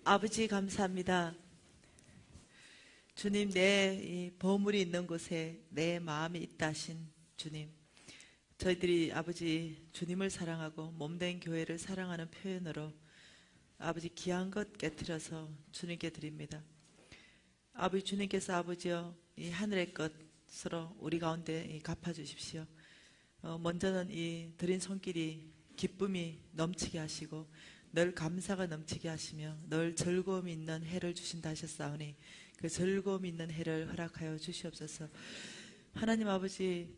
아버지 감사합니다. 주님, 내 이 보물이 있는 곳에 내 마음이 있다 하신 주님, 저희들이 아버지 주님을 사랑하고 몸된 교회를 사랑하는 표현으로 아버지 귀한 것 깨뜨려서 주님께 드립니다. 아버지, 주님께서 아버지여 이 하늘의 것으로 우리 가운데 갚아주십시오. 먼저는 이 드린 손길이 기쁨이 넘치게 하시고 늘 감사가 넘치게 하시며 늘 즐거움이 있는 해를 주신다 하셨사오니 그 즐거움 있는 해를 허락하여 주시옵소서. 하나님 아버지,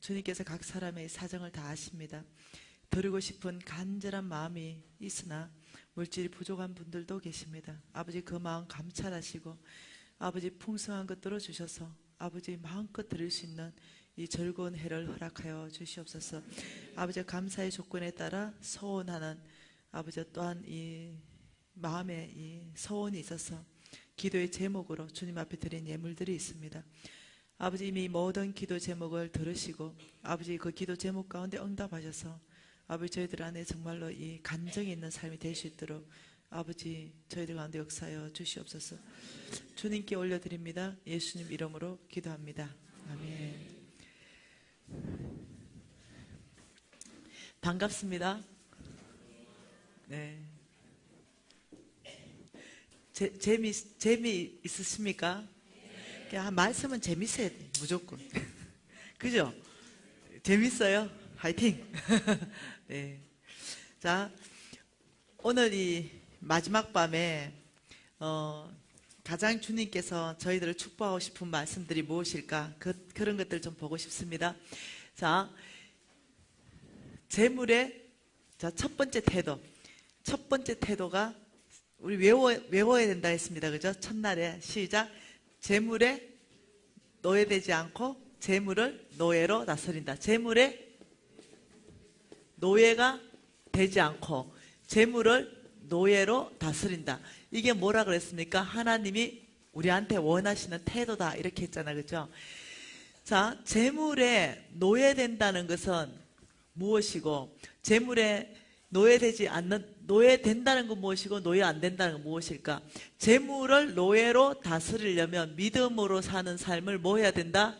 주님께서 각 사람의 사정을 다 아십니다. 드리고 싶은 간절한 마음이 있으나 물질이 부족한 분들도 계십니다. 아버지, 그 마음 감찰하시고 아버지 풍성한 것들을 주셔서 아버지 마음껏 드릴 수 있는 이 즐거운 해를 허락하여 주시옵소서. 아버지, 감사의 조건에 따라 서원하는 아버지 또한 이 마음에 이 서원이 있어서 기도의 제목으로 주님 앞에 드린 예물들이 있습니다. 아버지, 이미 모든 기도 제목을 들으시고 아버지 그 기도 제목 가운데 응답하셔서 아버지 저희들 안에 정말로 이 간정이 있는 삶이 될 수 있도록 아버지 저희들 가운데 역사하여 주시옵소서. 주님께 올려드립니다. 예수님 이름으로 기도합니다. 아멘. 반갑습니다. 네. 재미 있으십니까? 말씀은 재밌어야 돼, 무조건. 그죠? 재밌어요? 화이팅! 네. 자, 오늘 이 마지막 밤에, 가장 주님께서 저희들을 축복하고 싶은 말씀들이 무엇일까? 그런 것들 좀 보고 싶습니다. 자, 재물의, 자, 첫 번째 태도. 첫 번째 태도가 우리 외워야 된다 했습니다. 그죠? 첫날에 시작. 재물에 노예되지 않고 재물을 노예로 다스린다. 재물에 노예가 되지 않고 재물을 노예로 다스린다. 이게 뭐라 그랬습니까? 하나님이 우리한테 원하시는 태도다 이렇게 했잖아요. 그죠? 자, 재물에 노예된다는 것은 무엇이고 재물에 노예된다는 건 무엇이고 노예 안 된다는 건 무엇일까? 재물을 노예로 다스리려면 믿음으로 사는 삶을 뭐 해야 된다?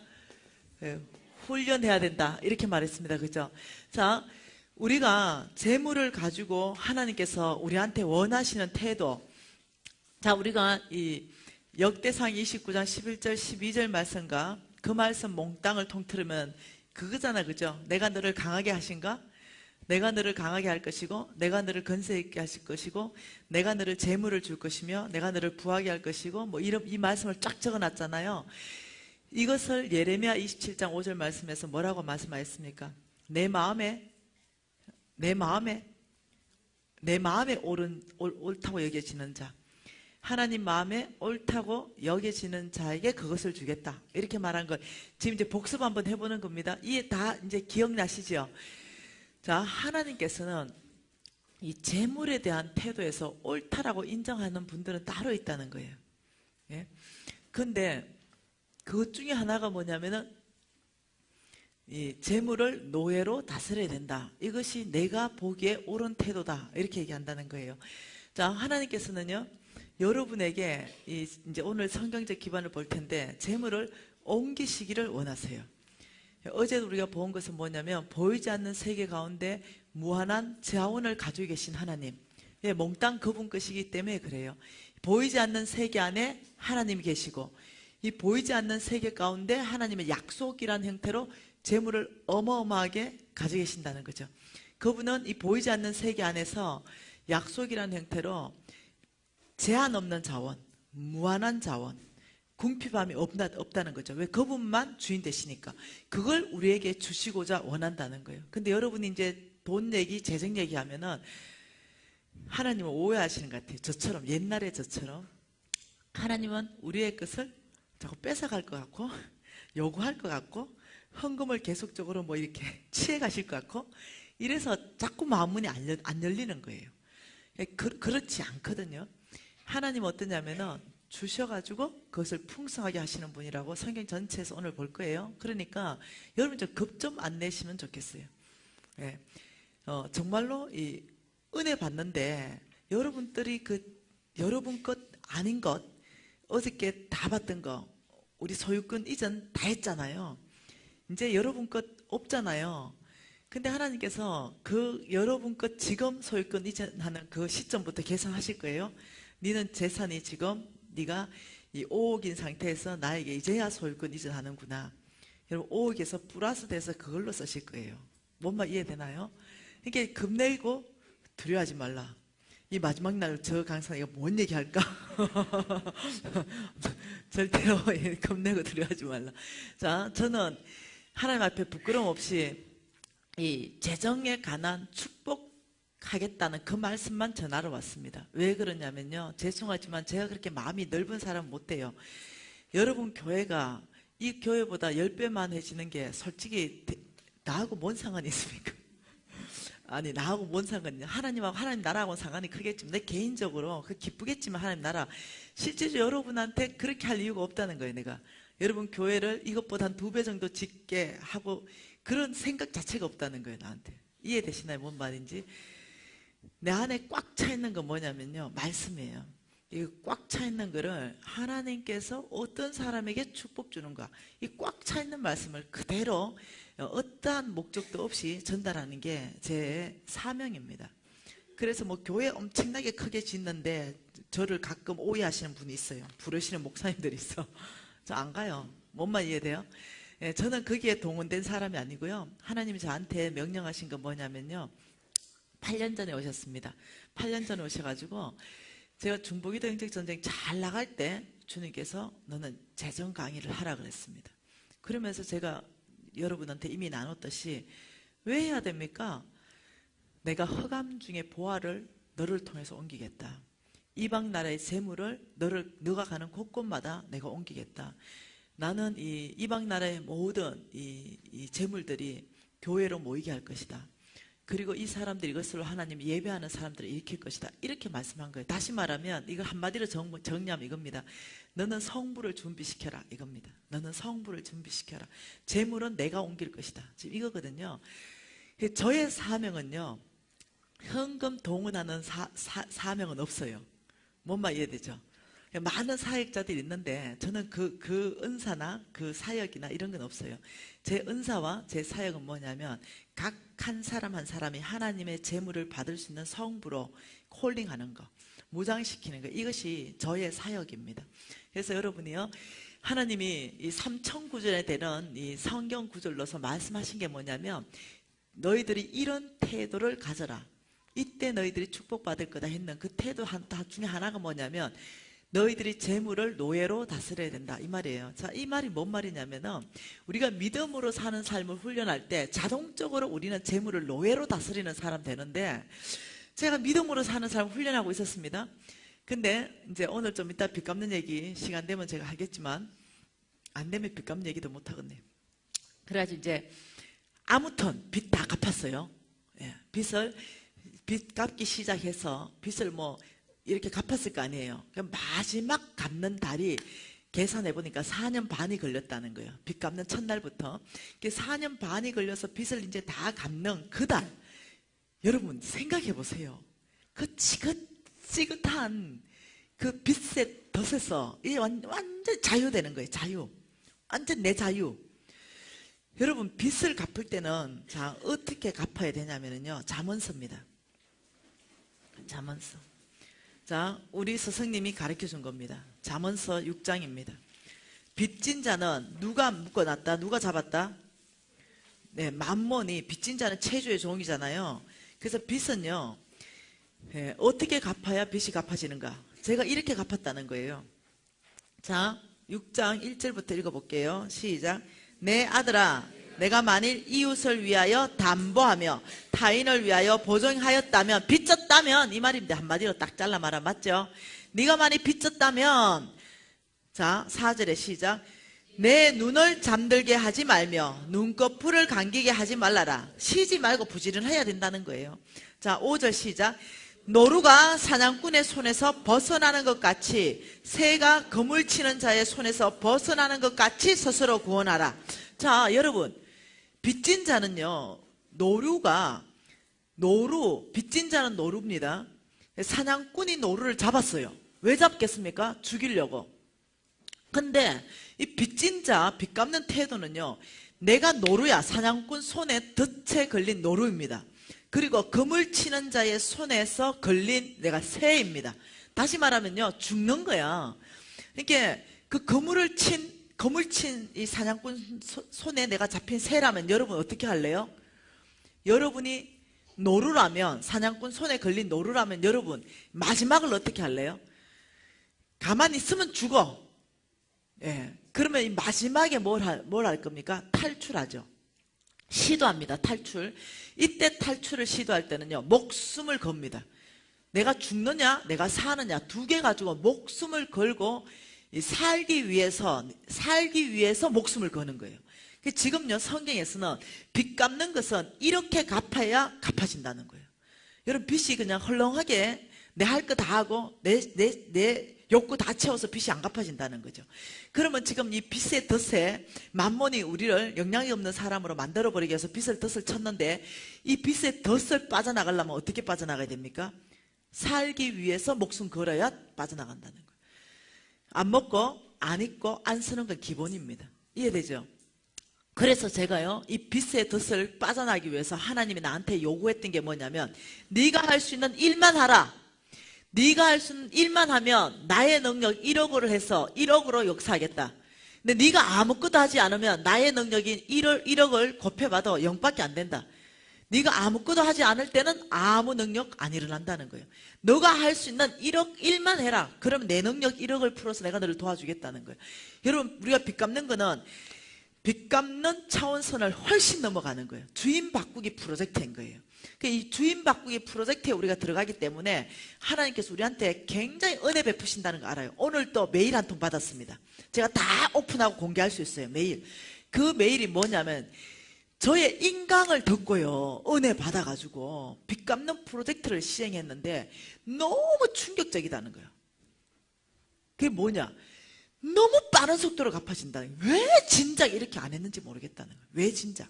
훈련해야 된다 이렇게 말했습니다. 그죠? 자, 우리가 재물을 가지고 하나님께서 우리한테 원하시는 태도. 자, 우리가 이 역대상 29장 11절 12절 말씀과 그 말씀 몽땅을 통틀으면 그거잖아. 그죠? 내가 너를 강하게 하신가? 내가 너를 강하게 할 것이고 내가 너를 건세 있게 하실 것이고 내가 너를 재물을 줄 것이며 내가 너를 부하게 할 것이고 뭐 이 말씀을 쫙 적어놨잖아요. 이것을 예레미야 27장 5절 말씀에서 뭐라고 말씀하셨습니까? 내 마음에 옳다고 여겨지는 자, 하나님 마음에 옳다고 여겨지는 자에게 그것을 주겠다 이렇게 말한 걸 지금 이제 복습 한번 해보는 겁니다. 이게 다 이제 기억나시죠? 자, 하나님께서는 이 재물에 대한 태도에서 옳다라고 인정하는 분들은 따로 있다는 거예요. 예? 근데 그것 중에 하나가 뭐냐면은 이 재물을 노예로 다스려야 된다. 이것이 내가 보기에 옳은 태도다. 이렇게 얘기한다는 거예요. 자, 하나님께서는요, 여러분에게 이제 오늘 성경적 기반을 볼 텐데 재물을 옮기시기를 원하세요. 어제도 우리가 본 것은 뭐냐면 보이지 않는 세계 가운데 무한한 자원을 가지고 계신 하나님. 예, 몽땅 그분 것이기 때문에 그래요. 보이지 않는 세계 안에 하나님이 계시고 이 보이지 않는 세계 가운데 하나님의 약속이라는 형태로 재물을 어마어마하게 가지고 계신다는 거죠. 그분은 이 보이지 않는 세계 안에서 약속이라는 형태로 제한 없는 자원, 무한한 자원, 궁핍함이 없다는 거죠. 왜? 그분만 주인 되시니까. 그걸 우리에게 주시고자 원한다는 거예요. 근데 여러분이 이제 돈 얘기, 재정 얘기 하면은 하나님은 오해하시는 것 같아요. 저처럼, 옛날에 저처럼. 하나님은 우리의 것을 자꾸 뺏어갈 것 같고, 요구할 것 같고, 헌금을 계속적으로 뭐 이렇게 취해 가실 것 같고, 이래서 자꾸 마음문이 안 열리는 거예요. 그렇지 않거든요. 하나님은 어떠냐면은 주셔가지고 그것을 풍성하게 하시는 분이라고 성경 전체에서 오늘 볼 거예요. 그러니까 여러분 좀 겁 좀 안 내시면 좋겠어요. 예. 정말로 이 은혜 받는데 여러분들이 여러분 것 아닌 것, 어저께 다 봤던 거, 우리 소유권 이전 다 했잖아요. 이제 여러분 것 없잖아요. 근데 하나님께서 여러분 것 지금 소유권 이전하는 그 시점부터 계산하실 거예요. 너는 재산이 지금 네가 이 5억인 상태에서 나에게 이제야 소유권 이전하는구나. 여러분 5억에서 플러스 돼서 그걸로 쓰실 거예요. 뭔 말 이해되나요? 그러니까 겁내고 두려워하지 말라. 이 마지막 날 저 강사가 뭔 얘기할까? 절대로 겁내고 두려워하지 말라. 자, 저는 하나님 앞에 부끄러움 없이 이 재정에 관한 축복하겠다는 그 말씀만 전하러 왔습니다. 왜 그러냐면요, 죄송하지만 제가 그렇게 마음이 넓은 사람 못 돼요. 여러분 교회가 이 교회보다 10배만 해지는 게 솔직히 나하고 뭔 상관이 있습니까? 아니, 나하고 뭔 상관이냐. 하나님하고 하나님 나라하고는 상관이 크겠지만 내 개인적으로 기쁘겠지만 하나님 나라, 실제로 여러분한테 그렇게 할 이유가 없다는 거예요. 내가 여러분 교회를 이것보다 한 2배 정도 짓게 하고 그런 생각 자체가 없다는 거예요. 나한테. 이해되시나요? 뭔 말인지. 내 안에 꽉 차 있는 건 뭐냐면요, 말씀이에요. 이 꽉 차 있는 거를 하나님께서 어떤 사람에게 축복 주는 거야. 이 꽉 차 있는 말씀을 그대로 어떠한 목적도 없이 전달하는 게 제 사명입니다. 그래서 뭐 교회 엄청나게 크게 짓는데 저를 가끔 오해하시는 분이 있어요. 부르시는 목사님들이 있어. 저 안 가요. 뭔 말 이해돼요? 예, 저는 거기에 동원된 사람이 아니고요. 하나님이 저한테 명령하신 건 뭐냐면요, 8년 전에 오셨습니다. 8년 전에 오셔가지고 제가 중보기도 영적전쟁 잘 나갈 때 주님께서 너는 재정 강의를 하라 그랬습니다. 그러면서 제가 여러분한테 이미 나눴듯이 왜 해야 됩니까? 내가 허감 중에 보화를 너를 통해서 옮기겠다. 이방 나라의 재물을 너가 가는 곳곳마다 내가 옮기겠다. 나는 이 이방 나라의 모든 이 재물들이 교회로 모이게 할 것이다. 그리고 이 사람들이 이것으로 하나님 예배하는 사람들을 일으킬 것이다. 이렇게 말씀한 거예요. 다시 말하면 이거 한마디로 정리하면 이겁니다. 너는 성부를 준비시켜라, 이겁니다. 너는 성부를 준비시켜라. 재물은 내가 옮길 것이다. 지금 이거거든요. 저의 사명은요, 현금 동원하는 사명은 없어요. 뭔 말 이해되죠? 많은 사역자들이 있는데 저는 그 은사나 그 사역이나 이런 건 없어요. 제 은사와 제 사역은 뭐냐면 각 한 사람 한 사람이 하나님의 재물을 받을 수 있는 성부로 콜링하는 거, 무장시키는 거, 이것이 저의 사역입니다. 그래서 여러분이요, 하나님이 이 3,000구절에 되는 이 성경 구절로서 말씀하신 게 뭐냐면 너희들이 이런 태도를 가져라. 이때 너희들이 축복받을 거다 했는 그 태도 중에 하나가 뭐냐면 너희들이 재물을 노예로 다스려야 된다, 이 말이에요. 자, 이 말이 뭔 말이냐면은 우리가 믿음으로 사는 삶을 훈련할 때 자동적으로 우리는 재물을 노예로 다스리는 사람 되는데, 제가 믿음으로 사는 삶을 훈련하고 있었습니다. 근데 이제 오늘 좀 이따 빚 갚는 얘기 시간 되면 제가 하겠지만 안 되면 빚 갚는 얘기도 못 하겠네요. 그래가지고 이제 아무튼 빚 다 갚았어요. 예, 빚 갚기 시작해서 빚을 뭐 이렇게 갚았을 거 아니에요. 그럼 마지막 갚는 달이 계산해 보니까 4년 반이 걸렸다는 거예요. 빚 갚는 첫날부터 4년 반이 걸려서 빚을 이제 다 갚는 그 달, 여러분 생각해 보세요. 그 지긋지긋한 그 빚의 덫에서 이게 완전 자유되는 거예요. 자유, 완전 내 자유. 여러분 빚을 갚을 때는 자 어떻게 갚아야 되냐면요, 잠언서입니다. 잠언서. 자, 우리 스승님이 가르쳐 준 겁니다. 잠언서 6장입니다. 빚진 자는 누가 묶어놨다? 누가 잡았다? 네, 만몬이, 빚진 자는 체주의 종이잖아요. 그래서 빚은요, 예, 어떻게 갚아야 빚이 갚아지는가? 제가 이렇게 갚았다는 거예요. 자, 6장 1절부터 읽어볼게요. 시작. 내 아들아, 내가 만일 이웃을 위하여 담보하며 타인을 위하여 보증하였다면, 빚졌다면, 이 말입니다. 한마디로 딱 잘라 말하면 맞죠? 네가 만일 빚졌다면, 자 4절에 시작. 내 눈을 잠들게 하지 말며 눈꺼풀을 감기게 하지 말라라. 쉬지 말고 부지런해야 된다는 거예요. 자 5절 시작. 노루가 사냥꾼의 손에서 벗어나는 것 같이 새가 그물 치는 자의 손에서 벗어나는 것 같이 스스로 구원하라. 자 여러분, 빚진 자는요, 빚진 자는 노루입니다. 사냥꾼이 노루를 잡았어요. 왜 잡겠습니까? 죽이려고. 근데 이 빚진 자, 빚 갚는 태도는요, 내가 노루야, 사냥꾼 손에 덫에 걸린 노루입니다. 그리고 금을 치는 자의 손에서 걸린 내가 새입니다. 다시 말하면요, 죽는 거야. 그러니까 그 금을 친 이 사냥꾼 손에 내가 잡힌 새라면 여러분 어떻게 할래요? 여러분이 노루라면, 사냥꾼 손에 걸린 노루라면 여러분 마지막을 어떻게 할래요? 가만히 있으면 죽어. 예. 그러면 이 마지막에 뭘 할 겁니까? 탈출하죠. 시도합니다. 탈출. 이때 탈출을 시도할 때는요, 목숨을 겁니다. 내가 죽느냐 내가 사느냐 두 개 가지고 목숨을 걸고 살기 위해서 목숨을 거는 거예요. 지금요, 성경에서는 빚 갚는 것은 이렇게 갚아야 갚아진다는 거예요. 여러분, 빚이 그냥 헐렁하게 내 할 거 다 하고 내 욕구 다 채워서 빚이 안 갚아진다는 거죠. 그러면 지금 이 빚의 덫에 만몬이 우리를 영향이 없는 사람으로 만들어버리기 위해서 빚을 덫을 쳤는데, 이 빚의 덫을 빠져나가려면 어떻게 빠져나가야 됩니까? 살기 위해서 목숨 걸어야 빠져나간다는 거예요. 안 먹고 안 입고 안 쓰는 건 기본입니다. 이해되죠? 그래서 제가요, 이 빚의 덫을 빠져나가기 위해서 하나님이 나한테 요구했던 게 뭐냐면, 네가 할 수 있는 일만 하라. 네가 할 수 있는 일만 하면 나의 능력 1억을 해서 1억으로 역사하겠다. 근데 네가 아무것도 하지 않으면 나의 능력이 1억을 곱해봐도 0밖에 안 된다. 네가 아무것도 하지 않을 때는 아무 능력 안 일어난다는 거예요. 너가 할 수 있는 1억 1만 해라. 그러면 내 능력 1억을 풀어서 내가 너를 도와주겠다는 거예요. 여러분, 우리가 빚 갚는 거는 빚 갚는 차원선을 훨씬 넘어가는 거예요. 주인 바꾸기 프로젝트인 거예요. 이 주인 바꾸기 프로젝트에 우리가 들어가기 때문에 하나님께서 우리한테 굉장히 은혜 베푸신다는 거 알아요. 오늘 또 메일 한 통 받았습니다. 제가 다 오픈하고 공개할 수 있어요. 메일. 그 메일이 뭐냐면, 저의 인강을 듣고요, 은혜 받아가지고 빚 갚는 프로젝트를 시행했는데 너무 충격적이다는 거예요. 그게 뭐냐? 너무 빠른 속도로 갚아진다는 거예요. 왜 진작 이렇게 안 했는지 모르겠다는 거예요. 왜 진작?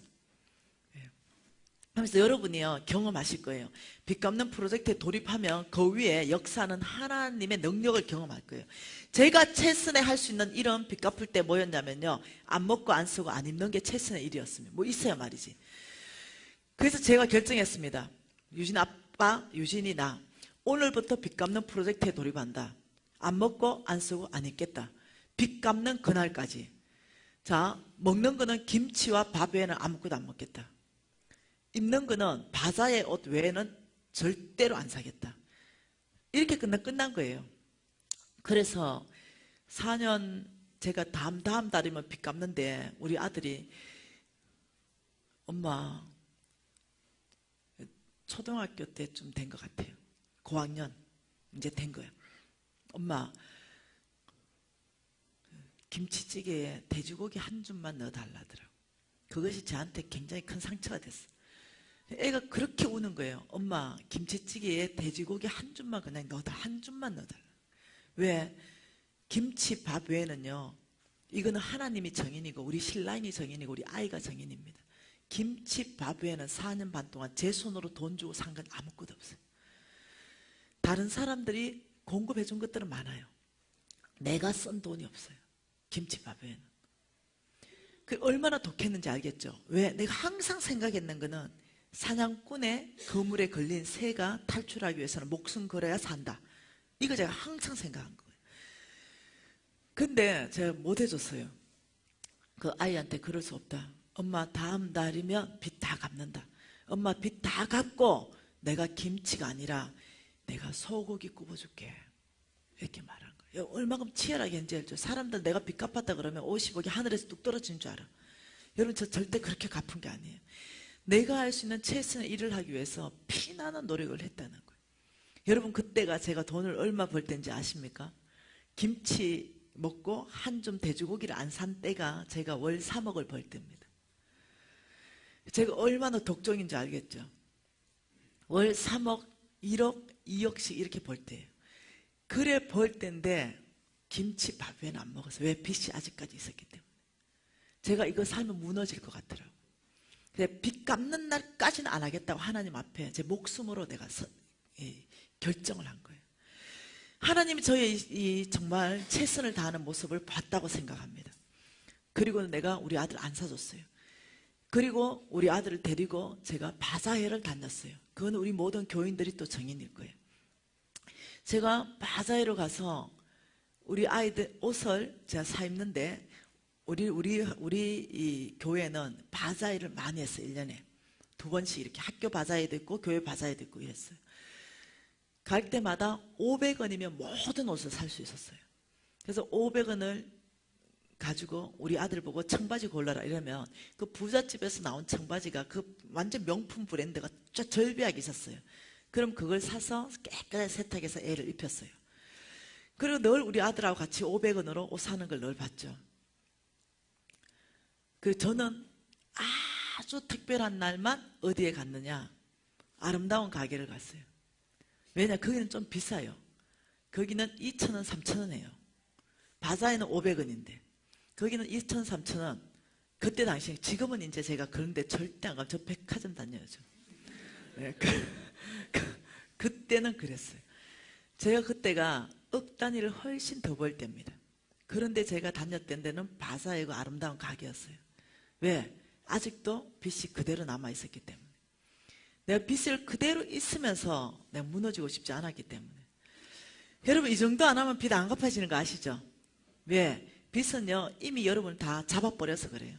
하면서 여러분이요, 경험하실 거예요. 빚 갚는 프로젝트에 돌입하면 그 위에 역사는 하나님의 능력을 경험할 거예요. 제가 최선에 할 수 있는 일은 빚 갚을 때 뭐였냐면요, 안 먹고 안 쓰고 안 입는 게 최선의 일이었습니다. 뭐 있어야 말이지. 그래서 제가 결정했습니다. 유진 아빠, 유진이 나 오늘부터 빚 갚는 프로젝트에 돌입한다. 안 먹고 안 쓰고 안 입겠다. 빚 갚는 그날까지. 자, 먹는 거는 김치와 밥 외에는 아무것도 안 먹겠다. 입는 거는 바자의 옷 외에는 절대로 안 사겠다. 이렇게 끝난 거예요. 그래서 4년, 제가 다음 달이면 빚 갚는데 우리 아들이, 엄마, 초등학교 때쯤 된 것 같아요. 고학년 이제 된 거예요. 엄마, 김치찌개에 돼지고기 한 줌만 넣어달라더라고. 그것이 저한테 굉장히 큰 상처가 됐어. 애가 그렇게 우는 거예요. 엄마, 김치찌개에 돼지고기 한 줌만 그냥 한 줌만 넣어달라. 왜? 김치 밥 외에는요, 이거는 하나님이 정인이고 우리 신랑이 정인이고 우리 아이가 정인입니다. 김치 밥 외에는 4년 반 동안 제 손으로 돈 주고 산 건 아무것도 없어요. 다른 사람들이 공급해 준 것들은 많아요. 내가 쓴 돈이 없어요. 김치밥 외에는. 그 얼마나 독했는지 알겠죠? 왜? 내가 항상 생각했는 거는 사냥꾼의 그물에 걸린 새가 탈출하기 위해서는 목숨 걸어야 산다. 이거 제가 항상 생각한 거예요. 근데 제가 못 해줬어요. 그 아이한테 그럴 수 없다. 엄마, 다음 달이면 빚 다 갚는다. 엄마, 빚 다 갚고 내가 김치가 아니라 내가 소고기 굽어줄게. 이렇게 말한 거예요. 얼마큼 치열하게 현재 알죠? 사람들 내가 빚 갚았다 그러면 50억이 하늘에서 뚝 떨어지는 줄 알아. 여러분, 저 절대 그렇게 갚은 게 아니에요. 내가 할 수 있는 최선의 일을 하기 위해서 피나는 노력을 했다는 거예요. 여러분, 그때가 제가 돈을 얼마 벌 때인지 아십니까? 김치 먹고 한 줌 돼지고기를 안 산 때가 제가 월 3억을 벌 때입니다. 제가 얼마나 독종인지 알겠죠? 월 3억, 1억, 2억씩 이렇게 벌 때예요. 그래 벌 때인데 김치 밥 외에는 안 먹었어요. 왜? 빚이 아직까지 있었기 때문에. 제가 이거 살면 무너질 것 같더라고요. 빚 갚는 날까지는 안 하겠다고 하나님 앞에 제 목숨으로 내가 결정을 한 거예요. 하나님이 저의 이 정말 최선을 다하는 모습을 봤다고 생각합니다. 그리고 내가 우리 아들 안 사줬어요. 그리고 우리 아들을 데리고 제가 바자회를 다녔어요. 그건 우리 모든 교인들이 또 정인일 거예요. 제가 바자회로 가서 우리 아이들 옷을 제가 사 입는데 우리 이 교회는 바자회를 많이 했어요. 1년에 2번씩 이렇게 학교 바자회도 있고 교회 바자회도 있고 이랬어요. 갈 때마다 500원이면 모든 옷을 살 수 있었어요. 그래서 500원을 가지고 우리 아들 보고 청바지 골라라 이러면 그 부잣집에서 나온 청바지가 그 완전 명품 브랜드가 절비하게 있었어요. 그럼 그걸 사서 깨끗하게 세탁해서 애를 입혔어요. 그리고 늘 우리 아들하고 같이 500원으로 옷 사는 걸 늘 봤죠. 그리고 저는 아주 특별한 날만 어디에 갔느냐, 아름다운 가게를 갔어요. 왜냐, 거기는 좀 비싸요. 거기는 2,000원, 3,000원이에요. 바자에는 500원인데 거기는 2,000원, 3,000원. 그때 당시에, 지금은 이제 제가 그런데 절대 안 가고 저 백화점 다녀요. 네, 그때는 그랬어요. 제가 그때가 억 단위를 훨씬 더 벌 때입니다. 그런데 제가 다녔던 데는 바자이고 아름다운 가게였어요. 왜? 아직도 빚이 그대로 남아있었기 때문에. 내가 빚을 그대로 있으면서 내가 무너지고 싶지 않았기 때문에. 여러분, 이 정도 안 하면 빚 안 갚아지는 거 아시죠? 왜? 빚은요, 이미 여러분을 다 잡아버려서 그래요.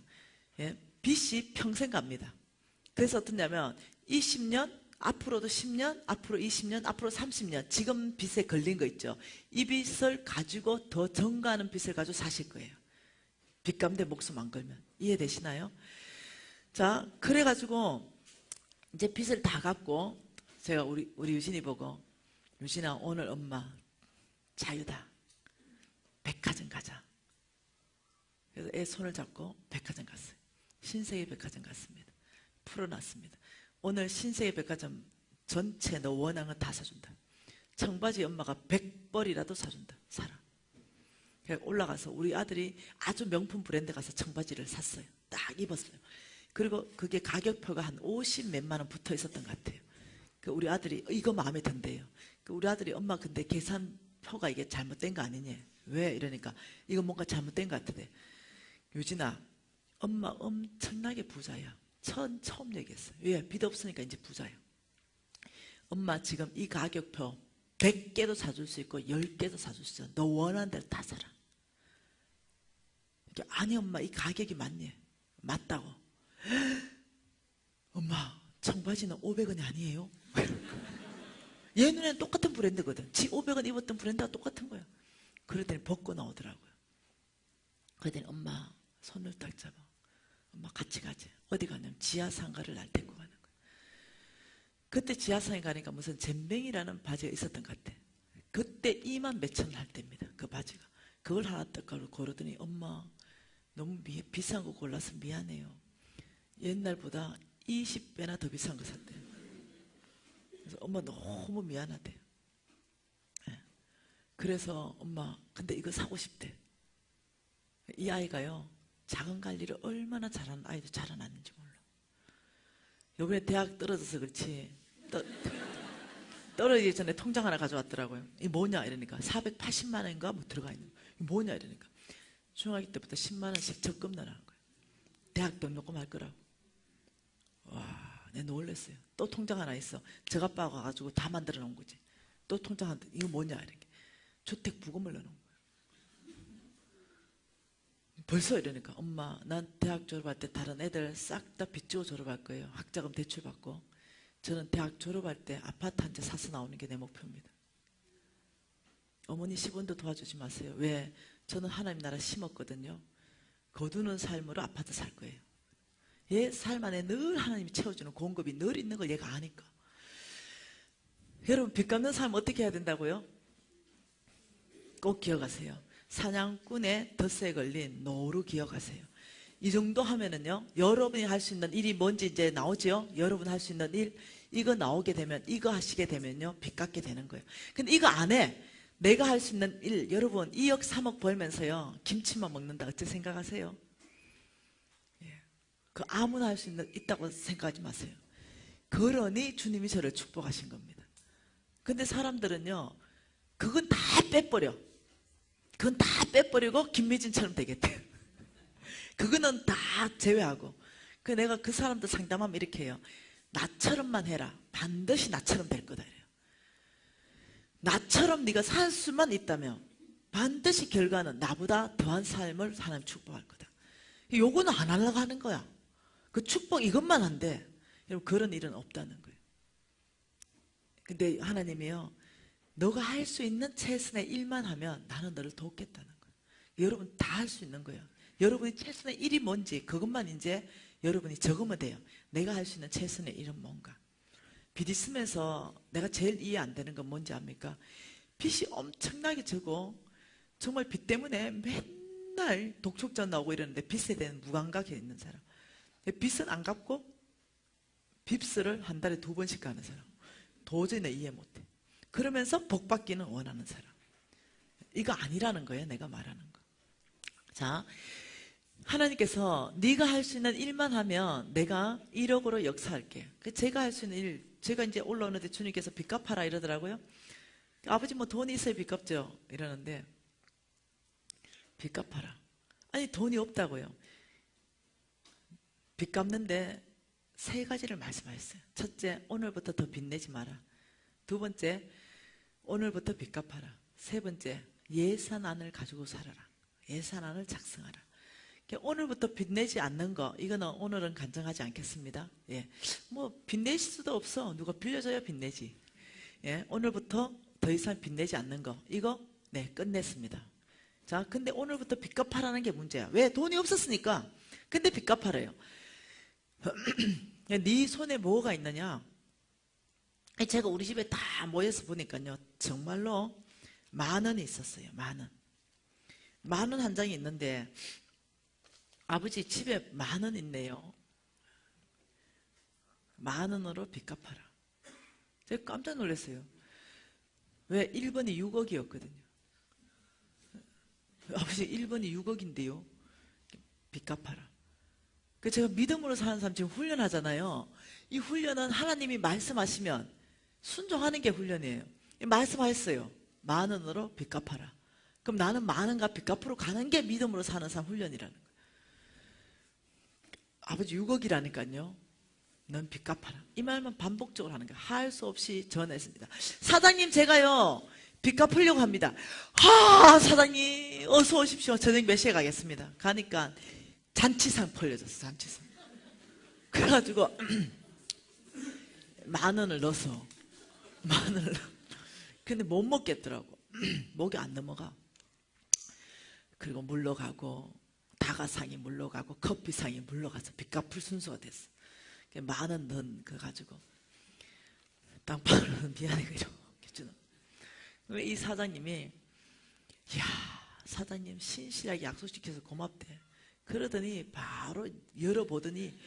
예? 빚이 평생 갑니다. 그래서 어떠냐면 20년, 앞으로도 10년, 앞으로 20년, 앞으로 30년, 지금 빚에 걸린 거 있죠. 이 빚을 가지고 더 증가하는 빚을 가지고 사실 거예요. 빚 갚는데 목숨 안 걸면. 이해되시나요? 자, 그래가지고 이제 빚을 다 갚고 제가 우리 유진이 보고, 유진아, 오늘 엄마 자유다. 백화점 가자. 그래서 애 손을 잡고 백화점 갔어요. 신세계 백화점 갔습니다. 풀어놨습니다. 오늘 신세계 백화점 전체 너 원하는 거 다 사준다. 청바지 엄마가 100벌이라도 사준다. 사라. 그래서 올라가서 우리 아들이 아주 명품 브랜드 가서 청바지를 샀어요. 딱 입었어요. 그리고 그게 가격표가 한 50 몇만 원 붙어 있었던 것 같아요. 그 우리 아들이 이거 마음에 든대요. 그 우리 아들이 엄마 근데 계산표가 이게 잘못된 거 아니냐? 왜? 이러니까 이거 뭔가 잘못된 것 같은데. 유진아, 엄마 엄청나게 부자야. 처음 얘기했어요. 왜? 빚 없으니까 이제 부자야. 엄마 지금 이 가격표 100개도 사줄 수 있고 10개도 사줄 수 있어. 너 원하는 대로 다 사라. 아니 엄마 이 가격이 맞니? 맞다고. 엄마 청바지는 500원이 아니에요? 얘 눈에는 똑같은 브랜드거든. 지 500원 입었던 브랜드가 똑같은 거야. 그러더니 벗고 나오더라고요. 그러더니 엄마 손을 딱 잡아. 엄마 같이 가지. 어디 가냐면 지하상가를 날 데리고 가는 거야. 그때 지하상에 가니까 무슨 잼뱅이라는 바지가 있었던 것 같아. 그때 2만 몇천 원 할 때입니다. 그 바지가. 그걸 하나 딱 고르더니 엄마 너무 비싼 거 골라서 미안해요. 옛날보다 20배나 더 비싼 거 샀대요. 그래서 엄마 너무 미안하대요. 네. 그래서 엄마 근데 이거 사고 싶대. 이 아이가요 작은 관리를 얼마나 잘하는 아이도 자라났는지 몰라. 요번에 대학 떨어져서 그렇지 떨어지기 전에 통장 하나 가져왔더라고요. 이게 뭐냐 이러니까 480만 원인가 뭐 들어가 있는 거예요. 이게 뭐냐 이러니까 중학교 때부터 10만 원씩 적금 넣으라는 거예요. 대학 등록금 할 거라고. 와, 내가 놀랬어요. 또 통장 하나 있어. 저 아빠가 가가지고 다 만들어 놓은 거지. 또 통장 하나, 이거 뭐냐 이렇게 주택 부금을 넣어놓은 거예요. 벌써 이러니까 엄마 난 대학 졸업할 때 다른 애들 싹 다 빚지고 졸업할 거예요. 학자금 대출받고. 저는 대학 졸업할 때 아파트 한 채 사서 나오는 게 내 목표입니다. 어머니 10원도 도와주지 마세요. 왜? 저는 하나님 나라 심었거든요. 거두는 삶으로 아파트 살 거예요. 얘 삶 안에 늘 하나님이 채워주는 공급이 늘 있는 걸 얘가 아니까. 여러분 빚 갚는 삶 어떻게 해야 된다고요? 꼭 기억하세요. 사냥꾼의 덫에 걸린 노루 기억하세요. 이 정도 하면은요, 여러분이 할 수 있는 일이 뭔지 이제 나오죠? 여러분 할 수 있는 일, 이거 나오게 되면, 이거 하시게 되면요, 빚 갚게 되는 거예요. 근데 이거 안 해. 내가 할 수 있는 일, 여러분 2억 3억 벌면서요, 김치만 먹는다. 어떻게 생각하세요? 예. 그 아무나 할 수 있다고 생각하지 마세요. 그러니 주님이 저를 축복하신 겁니다. 근데 사람들은요, 그건 다 빼버려. 그건 다 빼버리고 김미진처럼 되겠대. 그거는 다 제외하고. 그 내가 그 사람들 상담하면 이렇게 해요. 나처럼만 해라. 반드시 나처럼 될 거다 이래요. 나처럼 네가 살 수만 있다면 반드시 결과는 나보다 더한 삶을 하나님 축복할 거다. 요거는 안 하려고 하는 거야. 그 축복 이것만 한대. 여러분 그런 일은 없다는 거예요. 근데 하나님이요, 너가 할 수 있는 최선의 일만 하면 나는 너를 돕겠다는 거예요. 여러분 다 할 수 있는 거예요. 여러분이 최선의 일이 뭔지 그것만 이제 여러분이 적으면 돼요. 내가 할 수 있는 최선의 일은 뭔가. 빚 있으면서 내가 제일 이해 안 되는 건 뭔지 압니까? 빚이 엄청나게 적고 정말 빚 때문에 맨날 독촉전 나오고 이러는데 빚에 대한 무감각해 있는 사람. 빚은 안 갚고 빚을 한 달에 2번씩 가는 사람. 도저히 내 이해 못해. 그러면서 복 받기는 원하는 사람. 이거 아니라는 거예요, 내가 말하는 거. 자, 하나님께서 네가 할 수 있는 일만 하면 내가 1억으로 역사할게. 제가 할 수 있는 일, 제가 이제 올라오는데 주님께서 빚 갚아라 이러더라고요. 아버지 뭐 돈이 있어야 빚 갚죠 이러는데, 빚 갚아라. 아니 돈이 없다고요. 빚 갚는데 3가지를 말씀하셨어요. 첫째, 오늘부터 더 빚내지 마라. 2번째, 오늘부터 빚 갚아라. 3번째, 예산안을 가지고 살아라. 예산안을 작성하라. 오늘부터 빚내지 않는 거, 이거는 오늘은 간증하지 않겠습니다. 예, 뭐 빚낼 수도 없어. 누가 빌려줘야 빚내지. 예, 오늘부터 더 이상 빚내지 않는 거, 이거 네 끝냈습니다. 자, 근데 오늘부터 빚 갚아라는 게 문제야. 왜? 돈이 없었으니까. 근데 빚 갚아래요. 네 손에 뭐가 있느냐? 제가 우리 집에 다 모여서 보니까요, 정말로 10,000원이 있었어요. 10,000원. 10,000원 한 장이 있는데, 아버지 집에 10,000원 있네요. 10,000원으로 빚 갚아라. 제가 깜짝 놀랐어요. 왜? 1번이 6억이었거든요. 아버지 1번이 6억인데요. 빚 갚아라. 그 제가 믿음으로 사는 사람 지금 훈련하잖아요. 이 훈련은 하나님이 말씀하시면 순종하는 게 훈련이에요. 말씀하셨어요. 10,000원으로 빚 갚아라. 그럼 나는 10,000원과 빚 갚으러 가는 게 믿음으로 사는 사람 훈련이라는 거예요. 아버지 6억이라니까요. 넌 빚 갚아라. 이 말만 반복적으로 하는 거예요. 할 수 없이 전했습니다. 사장님 제가요 빚 갚으려고 합니다. 사장님 어서 오십시오. 저녁 몇 시에 가겠습니다. 가니까 잔치상 벌려졌어. 잔치상. 그래가지고 10,000원을 넣어서 10,000원을 근데 못 먹겠더라고. 목이 안 넘어가. 그리고 물러가고 다가상이 물러가고 커피상이 물러가서 빚 갚을 순서가 됐어. 10,000원 넣은 거 가지고 땅파는 미안해 이렇게 주는. 이 사장님이 야 사장님 신실하게 약속시켜서 고맙대. 그러더니 바로 열어보더니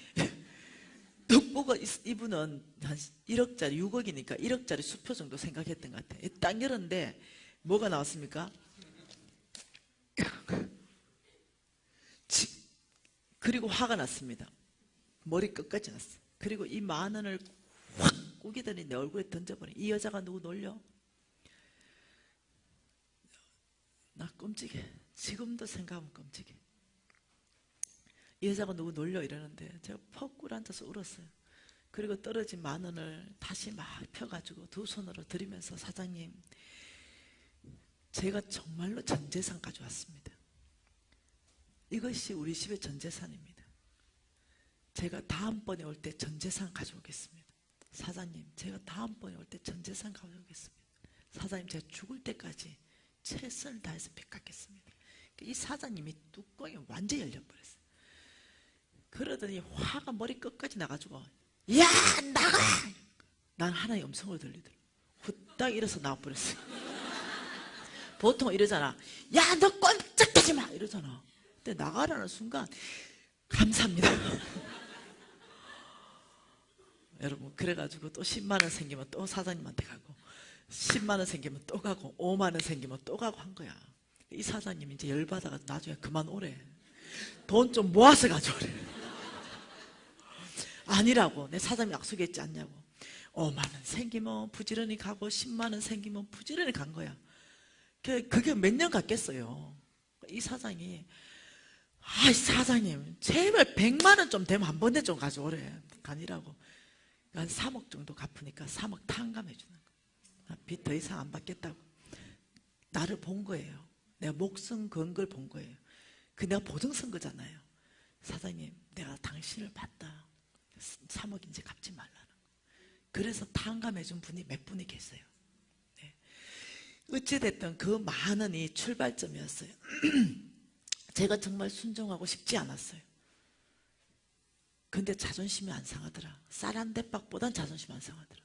뚝 보고 이분은 한 1억짜리 6억이니까 1억짜리 수표 정도 생각했던 것 같아. 딱 열었는데 뭐가 나왔습니까? 그리고 화가 났습니다. 머리 끝까지 났어. 그리고 이 10,000원을 확 꾸기더니 내 얼굴에 던져버려. 이 여자가 누구 놀려? 나 끔찍해. 지금도 생각하면 끔찍해. 이 여자가 누구 놀려 이러는데 제가 퍽 꿇어앉아서 울었어요. 그리고 떨어진 10,000원을 다시 막 펴가지고 2 손으로 들이면서 사장님 제가 정말로 전재산 가져왔습니다. 이것이 우리 집의 전재산입니다. 제가 다음번에 올 때 전재산 가져오겠습니다. 사장님 제가 다음번에 올 때 전재산 가져오겠습니다. 사장님 제가 죽을 때까지 최선을 다해서 빚 갚겠습니다. 이 사장님이 뚜껑이 완전히 열려버렸어요. 그러더니 화가 머리 끝까지 나가지고 야 나가! 난 하나의 음성을 들리더라고. 후딱 일어서 나와버렸어요. 보통 이러잖아. 야 너 꼼짝대지 마! 이러잖아. 근데 나가라는 순간 감사합니다. 여러분 그래가지고 또 100,000원 생기면 또 사장님한테 가고 100,000원 생기면 또 가고 50,000원 생기면 또 가고 한 거야. 이 사장님이 이제 열받아가 나중에 그만 오래. 돈 좀 모아서 가져오래. 아니라고. 내 사장님 약속했지 않냐고. 5만 원 생기면 부지런히 가고 10만 원 생기면 부지런히 간 거야. 그게 몇 년 갔겠어요. 이 사장이 사장님 제발 100만 원 좀 되면 한 번에 좀 가져오래. 간이라고. 한 3억 정도 갚으니까 3억 탕감해 주는 거야. 빚 더 이상 안 받겠다고. 나를 본 거예요. 내가 목숨 건 걸 본 거예요. 내가 보증 쓴 거잖아요. 사장님 내가 당신을 봤다. 3억 이제 갚지 말라는 거. 그래서 탕감해 준 분이 몇 분이 계세요. 네. 어찌됐든 그 많은 이 출발점이었어요. 제가 정말 순종하고 싶지 않았어요. 근데 자존심이 안 상하더라. 쌀 한 대박보단 자존심 안 상하더라.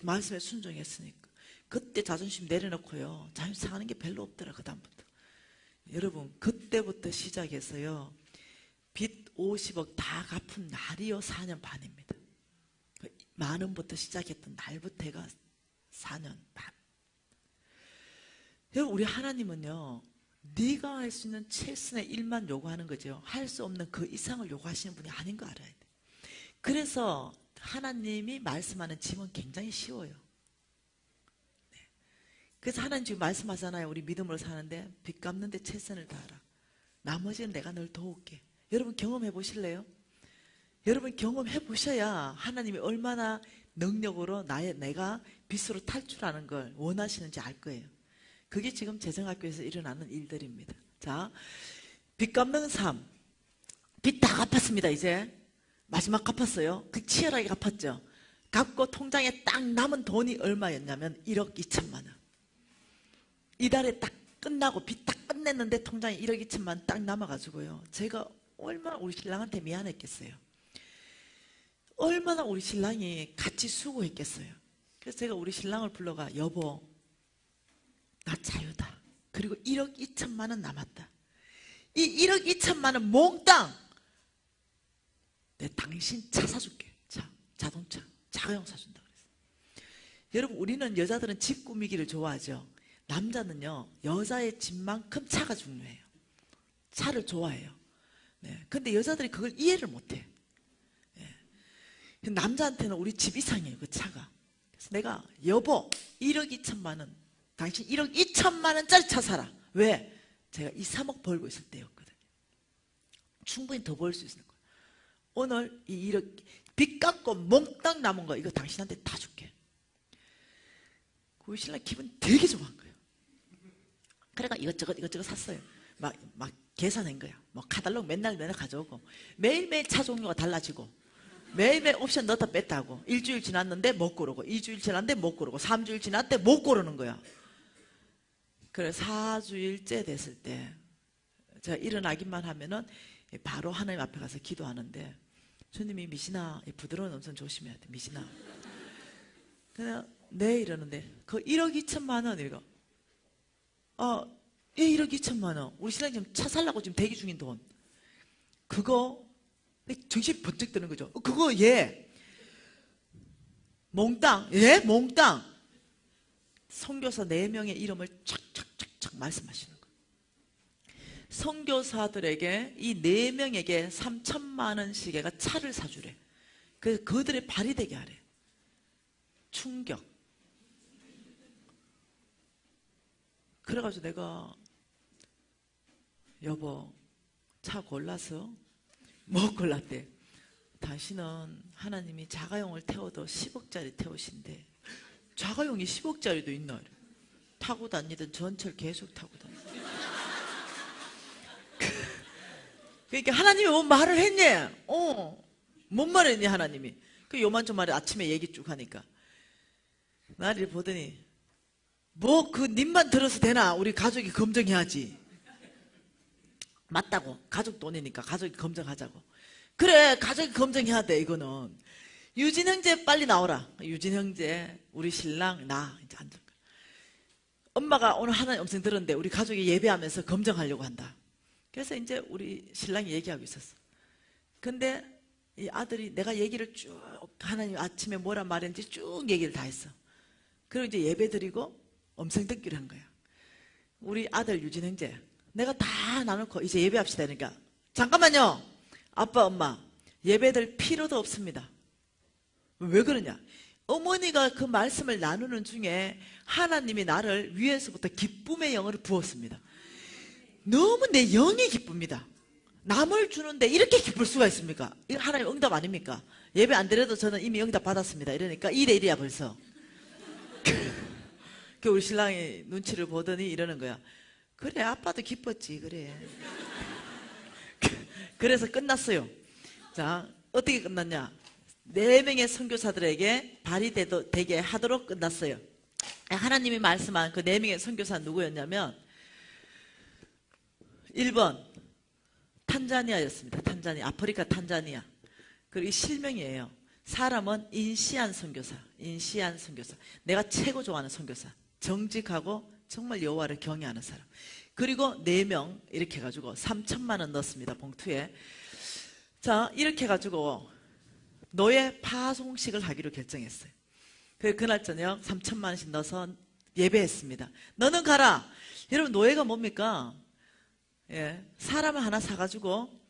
말씀에 순종했으니까. 그때 자존심 내려놓고요. 자존심 상하는 게 별로 없더라. 그 다음부터. 여러분 그때부터 시작해서요. 빚 50억 다 갚은 날이요 4년 반입니다. 만 원부터 시작했던 날부터가 4년 반. 여러분 우리 하나님은요. 네가 할 수 있는 최선의 일만 요구하는 거죠. 할 수 없는 그 이상을 요구하시는 분이 아닌 거 알아야 돼. 그래서 하나님이 말씀하는 짐은 굉장히 쉬워요. 네. 그래서 하나님 지금 말씀하잖아요. 우리 믿음으로 사는데 빚 갚는 데 최선을 다하라. 나머지는 내가 널 도울게. 여러분 경험해 보실래요? 여러분 경험해 보셔야 하나님이 얼마나 능력으로 내가 빚으로 탈출하는 걸 원하시는지 알 거예요. 그게 지금 재정학교에서 일어나는 일들입니다. 자, 빚 갚는 삶. 빚 다 갚았습니다. 이제 마지막 갚았어요. 그 치열하게 갚았죠. 갚고 통장에 딱 남은 돈이 얼마였냐면 1억 2천만 원. 이달에 딱 끝나고 빚 딱 끝냈는데 통장에 1억 2천만 원 딱 남아가지고요. 제가 얼마나 우리 신랑한테 미안했겠어요. 얼마나 우리 신랑이 같이 수고했겠어요. 그래서 제가 우리 신랑을 불러가 여보 나 자유다. 그리고 1억 2천만 원 남았다. 이 1억 2천만 원 몽땅 내 당신 차 사줄게. 자동차 자가용 사준다 그랬어요. 여러분 우리는 여자들은 집 꾸미기를 좋아하죠. 남자는요 여자의 집만큼 차가 중요해요. 차를 좋아해요. 네. 근데 여자들이 그걸 이해를 못해. 네. 남자한테는 우리 집 이상이에요 그 차가. 그래서 내가 여보 1억 2천만 원 당신 1억 2천만 원짜리 차 사라. 왜? 제가 2, 3억 벌고 있을 때였거든요. 충분히 더 벌 수 있을 거예요. 오늘 이 1억 빚 갚고 몽땅 남은 거 이거 당신한테 다 줄게. 그 신랑 기분 되게 좋아한 거예요. 그래가 이것저것 샀어요. 막 계산한 거야. 뭐 카탈로그 맨날 가져오고 매일매일 차 종류가 달라지고 매일매일 옵션 넣었다 뺐다 하고 일주일 지났는데 못 고르고 2주일 지났는데 못 고르고 3주일 지났는데 못 고르는 거야. 그래 4주일째 됐을 때 제가 일어나기만 하면은 바로 하나님 앞에 가서 기도하는데 주님이 미신아 부드러운 음성 조심해야 돼 미신아. 그냥 네 이러는데 그 1억 2천만 원 이거 예 1억 2천만 원 우리 신랑 지금 차 살라고 지금 대기 중인 돈 그거 정신이 번쩍 드는 거죠. 그거 몽땅 선교사 4명의 이름을 착착착착 말씀하시는 거예요. 선교사들에게 이 4명에게 3천만 원씩에가 차를 사주래. 그래서 그들의 발이 되게 하래. 충격. 그래가지고 내가 여보 차 골라서 뭐 골랐대? 당신은 하나님이 자가용을 태워도 10억짜리 태우신대. 자가용이 10억짜리도 있나? 타고 다니던 전철 계속 타고 다니. 그러니까 하나님이 뭔 말을 했냐? 뭔 말을 했냐 하나님이? 그 요만저만에 아침에 얘기 쭉 하니까 나를 보더니 뭐 그 님만 들어서 되나? 우리 가족이 검증해야지. 맞다고. 가족 돈이니까 가족이 검증하자고. 그래 가족이 검증해야 돼. 이거는 유진 형제 빨리 나오라. 유진 형제 우리 신랑 나 이제 앉을 거야. 엄마가 오늘 하나님 음성 들었는데 우리 가족이 예배하면서 검증하려고 한다. 그래서 이제 우리 신랑이 얘기하고 있었어. 근데 이 아들이 내가 얘기를 쭉 하나님 아침에 뭐라 말했는지 쭉 얘기를 다 했어. 그리고 이제 예배 드리고 음성 듣기를 한 거야. 우리 아들 유진 형제 내가 다 나눠놓고 이제 예배합시다. 그러니까 잠깐만요 아빠 엄마 예배들 필요도 없습니다. 왜 그러냐? 어머니가 그 말씀을 나누는 중에 하나님이 나를 위에서부터 기쁨의 영을 부었습니다. 너무 내 영이 기쁩니다. 남을 주는데 이렇게 기쁠 수가 있습니까? 이거 하나님 응답 아닙니까? 예배 안 드려도 저는 이미 응답 받았습니다. 이러니까 2대 1이야 벌써. 그 우리 신랑이 눈치를 보더니 이러는 거야. 그래, 아빠도 기뻤지, 그래. 그래서 끝났어요. 자, 어떻게 끝났냐? 4명의 선교사들에게 되게 하도록 끝났어요. 하나님이 말씀한 그 4명의 선교사는 누구였냐면 1번 탄자니아였습니다. 탄자니아, 아프리카 탄자니아. 그리고 이 실명이에요. 사람은 인시안 선교사. 인시안 선교사. 내가 최고 좋아하는 선교사. 정직하고 정말 여호와를 경외하는 사람. 그리고 4명 이렇게 해가지고 3천만 원 넣었습니다. 봉투에. 자, 이렇게 해가지고 노예 파송식을 하기로 결정했어요. 그날 저녁 3천만 원씩 넣어서 예배했습니다. 너는 가라. 여러분, 노예가 뭡니까? 예, 사람을 하나 사가지고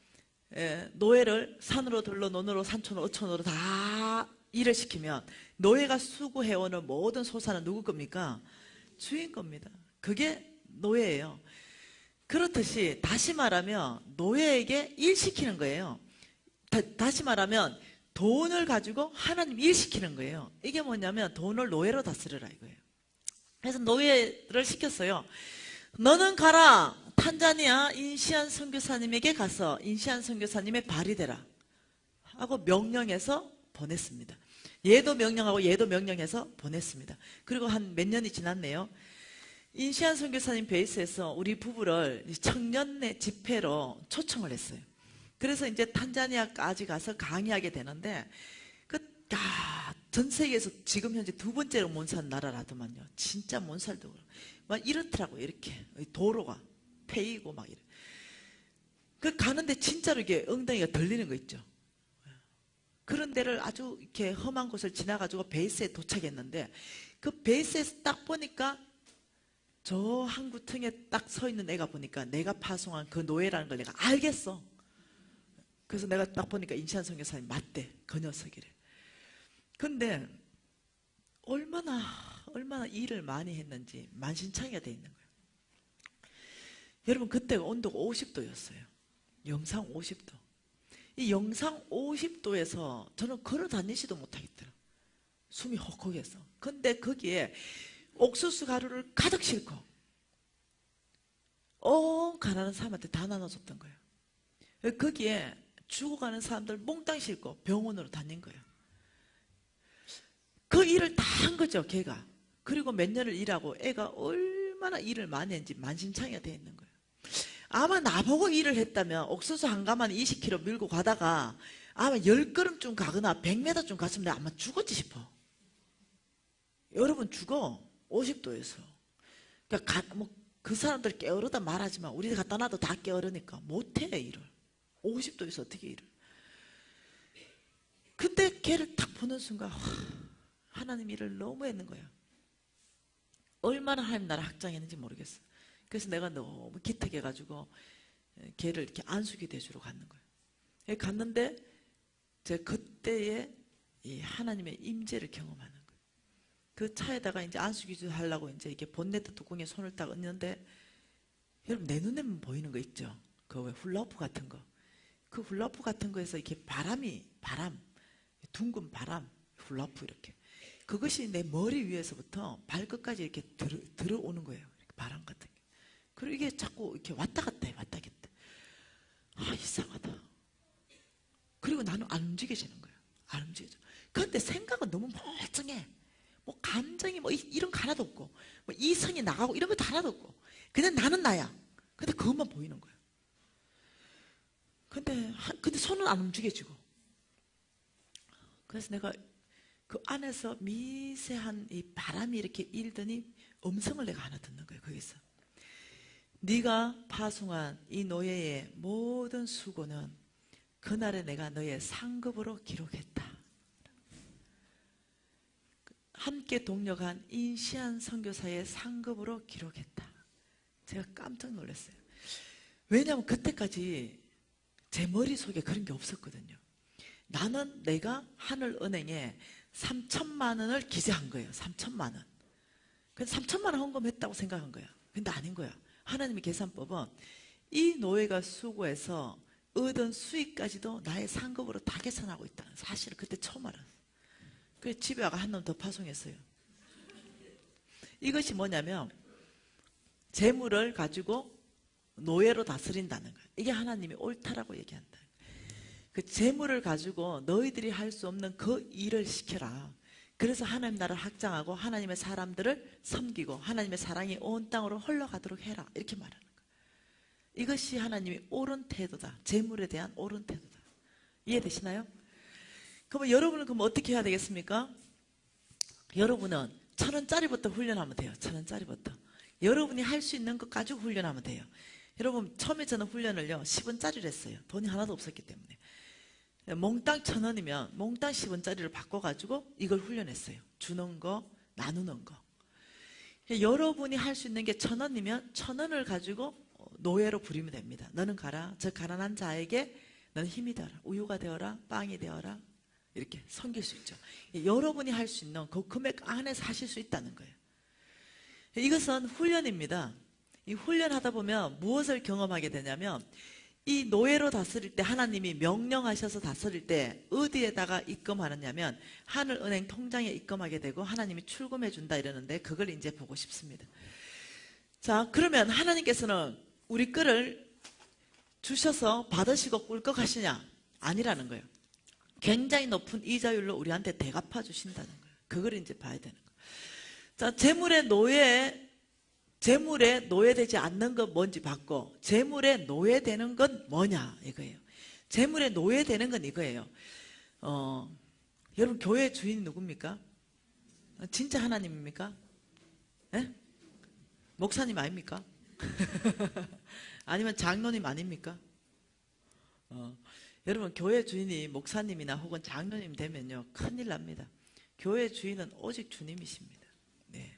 노예를 산으로 들러 논으로 산촌으로 어촌으로 다 일을 시키면 노예가 수고해오는 모든 소사는 누구 겁니까? 주인 겁니다. 그게 노예예요. 그렇듯이 다시 말하면 노예에게 일 시키는 거예요. 다시 말하면 돈을 가지고 하나님 일 시키는 거예요. 이게 뭐냐면 돈을 노예로 다스려라 이거예요. 그래서 노예를 시켰어요. 너는 가라. 탄자니아 인시안 선교사님에게 가서 인시안 선교사님의 발이 되라 하고 명령해서 보냈습니다. 얘도 명령하고 얘도 명령해서 보냈습니다. 그리고 한 몇 년이 지났네요. 인시안 선교사님 베이스에서 우리 부부를 청년의 집회로 초청을 했어요. 그래서 이제 탄자니아까지 가서 강의하게 되는데 전 세계에서 지금 현재 2번째로 못 산 나라라더만요. 진짜 못 살도 막 이렇더라고요. 이렇게 도로가 패이고 막 이래. 그 가는데 진짜로 이게 엉덩이가 들리는 거 있죠. 그런 데를 아주 이렇게 험한 곳을 지나가지고 베이스에 도착했는데 그 베이스에서 딱 보니까 저 항구층에 딱 서 있는 애가 보니까 내가 파송한 그 노예라는 걸 내가 알겠어. 그래서 내가 딱 보니까 인시안 선교사님 맞대. 그 녀석이래. 근데 얼마나 일을 많이 했는지 만신창이가 돼 있는 거예요. 여러분, 그때 온도가 50도였어요. 영상 50도. 이 영상 50도에서 저는 걸어 다니지도 못하겠더라. 숨이 헉헉해서. 근데 거기에 옥수수 가루를 가득 싣고 가난한 사람한테 다 나눠줬던 거예요. 거기에 죽어가는 사람들 몽땅 싣고 병원으로 다닌 거예요. 그 일을 다 한 거죠, 걔가. 그리고 몇 년을 일하고 애가 얼마나 일을 많이 했는지 만신창이가 돼 있는 거예요. 아마 나보고 일을 했다면 옥수수 한 가마는 20kg 밀고 가다가 아마 10걸음쯤 가거나 100m쯤 갔으면 내가 아마 죽었지 싶어. 여러분, 죽어. 50도에서. 그러니까 그 사람들 깨어르다 말하지만 우리 갖다 놔도 다 깨어르니까 못해, 일을. 50도에서 어떻게 일을. 근데 걔를 딱 보는 순간 하나님 일을 너무 했는 거야. 얼마나 하나님 나를 학장했는지 모르겠어. 그래서 내가 너무 기특해가지고 걔를 이렇게 안수기 대주러 갔는 거예요. 갔는데 제가 그때의 이 하나님의 임재를 경험하는 거예요. 그 차에다가 이제 안수기 하려고 이제 이렇게 본네트 뚜껑에 손을 딱 얹는데 여러분, 내 눈에만 보이는 거 있죠? 그 왜 훌라후프 같은 거. 그 훌라후프 같은 거에서 이렇게 바람, 둥근 바람, 훌라후프 이렇게. 그것이 내 머리 위에서부터 발끝까지 이렇게 들어오는 거예요. 이렇게 바람 같은 게. 그리고 이게 자꾸 이렇게 왔다 갔다 해, 왔다 갔다. 이상하다. 그리고 나는 안 움직여지는 거예요. 안 움직여져. 그런데 생각은 너무 멀쩡해. 뭐 감정이 뭐 이런 거 하나도 없고, 뭐 이성이 나가고 이런 것도 하나도 없고, 그냥 나는 나야. 근데 그것만 보이는 거예요. 근데 손은 안 움직여지고. 그래서 내가 그 안에서 미세한 이 바람이 이렇게 일더니 음성을 내가 하나 듣는 거예요. 거기서 네가 파송한 이 노예의 모든 수고는 그날에 내가 너의 상급으로 기록했다. 함께 동력한 인시안 선교사의 상급으로 기록했다. 제가 깜짝 놀랐어요. 왜냐하면 그때까지 제 머릿속에 그런 게 없었거든요. 나는 내가 하늘은행에 3천만 원을 기재한 거예요. 3천만 원. 그래서 3천만 원 헌금했다고 생각한 거예요. 근데 아닌 거야. 하나님의 계산법은 이 노예가 수고해서 얻은 수익까지도 나의 상급으로 다 계산하고 있다는 사실을 그때 처음 알았어요. 그래서 집에 와가 한 놈 더 파송했어요. 이것이 뭐냐면 재물을 가지고 노예로 다스린다는 거예요. 이게 하나님이 옳다라고 얘기한다. 그 재물을 가지고 너희들이 할 수 없는 그 일을 시켜라. 그래서 하나님 나라를 확장하고 하나님의 사람들을 섬기고 하나님의 사랑이 온 땅으로 흘러가도록 해라. 이렇게 말하는 거예요. 이것이 하나님이 옳은 태도다. 재물에 대한 옳은 태도다. 이해되시나요? 그러면 여러분은 그럼 어떻게 해야 되겠습니까? 여러분은 1,000원짜리부터 훈련하면 돼요. 1,000원짜리부터. 여러분이 할 수 있는 것 가지고 훈련하면 돼요. 여러분 처음에 저는 훈련을요 10원짜리를 했어요. 돈이 하나도 없었기 때문에. 몽땅 1,000원이면 몽땅 10원짜리를 바꿔가지고 이걸 훈련했어요. 주는 거, 나누는 거. 여러분이 할 수 있는 게 1,000원이면 1,000원을 가지고 노예로 부리면 됩니다. 너는 가라. 저 가난한 자에게 너는 힘이 되어라. 우유가 되어라. 빵이 되어라. 이렇게 섬길 수 있죠. 여러분이 할 수 있는 그 금액 안에서 하실 수 있다는 거예요. 이것은 훈련입니다. 이 훈련하다 보면 무엇을 경험하게 되냐면 이 노예로 다스릴 때 하나님이 명령하셔서 다스릴 때 어디에다가 입금하느냐면 하늘은행 통장에 입금하게 되고 하나님이 출금해 준다 이러는데 그걸 이제 보고 싶습니다. 자, 그러면 하나님께서는 우리 거를 주셔서 받으시고 꿀꺽하시냐? 아니라는 거예요. 굉장히 높은 이자율로 우리한테 대갚아 주신다는 거예요. 그걸 이제 봐야 되는 거예요. 자, 재물에 노예되지 않는 건 뭔지 봤고, 재물에 노예되는 건 뭐냐 이거예요. 재물에 노예되는 건 이거예요. 여러분 교회 주인이 누굽니까? 진짜 하나님입니까? 네? 목사님 아닙니까? 아니면 장로님 아닙니까? 여러분 교회 주인이 목사님이나 혹은 장로님 되면요 큰일 납니다. 교회 주인은 오직 주님이십니다. 네.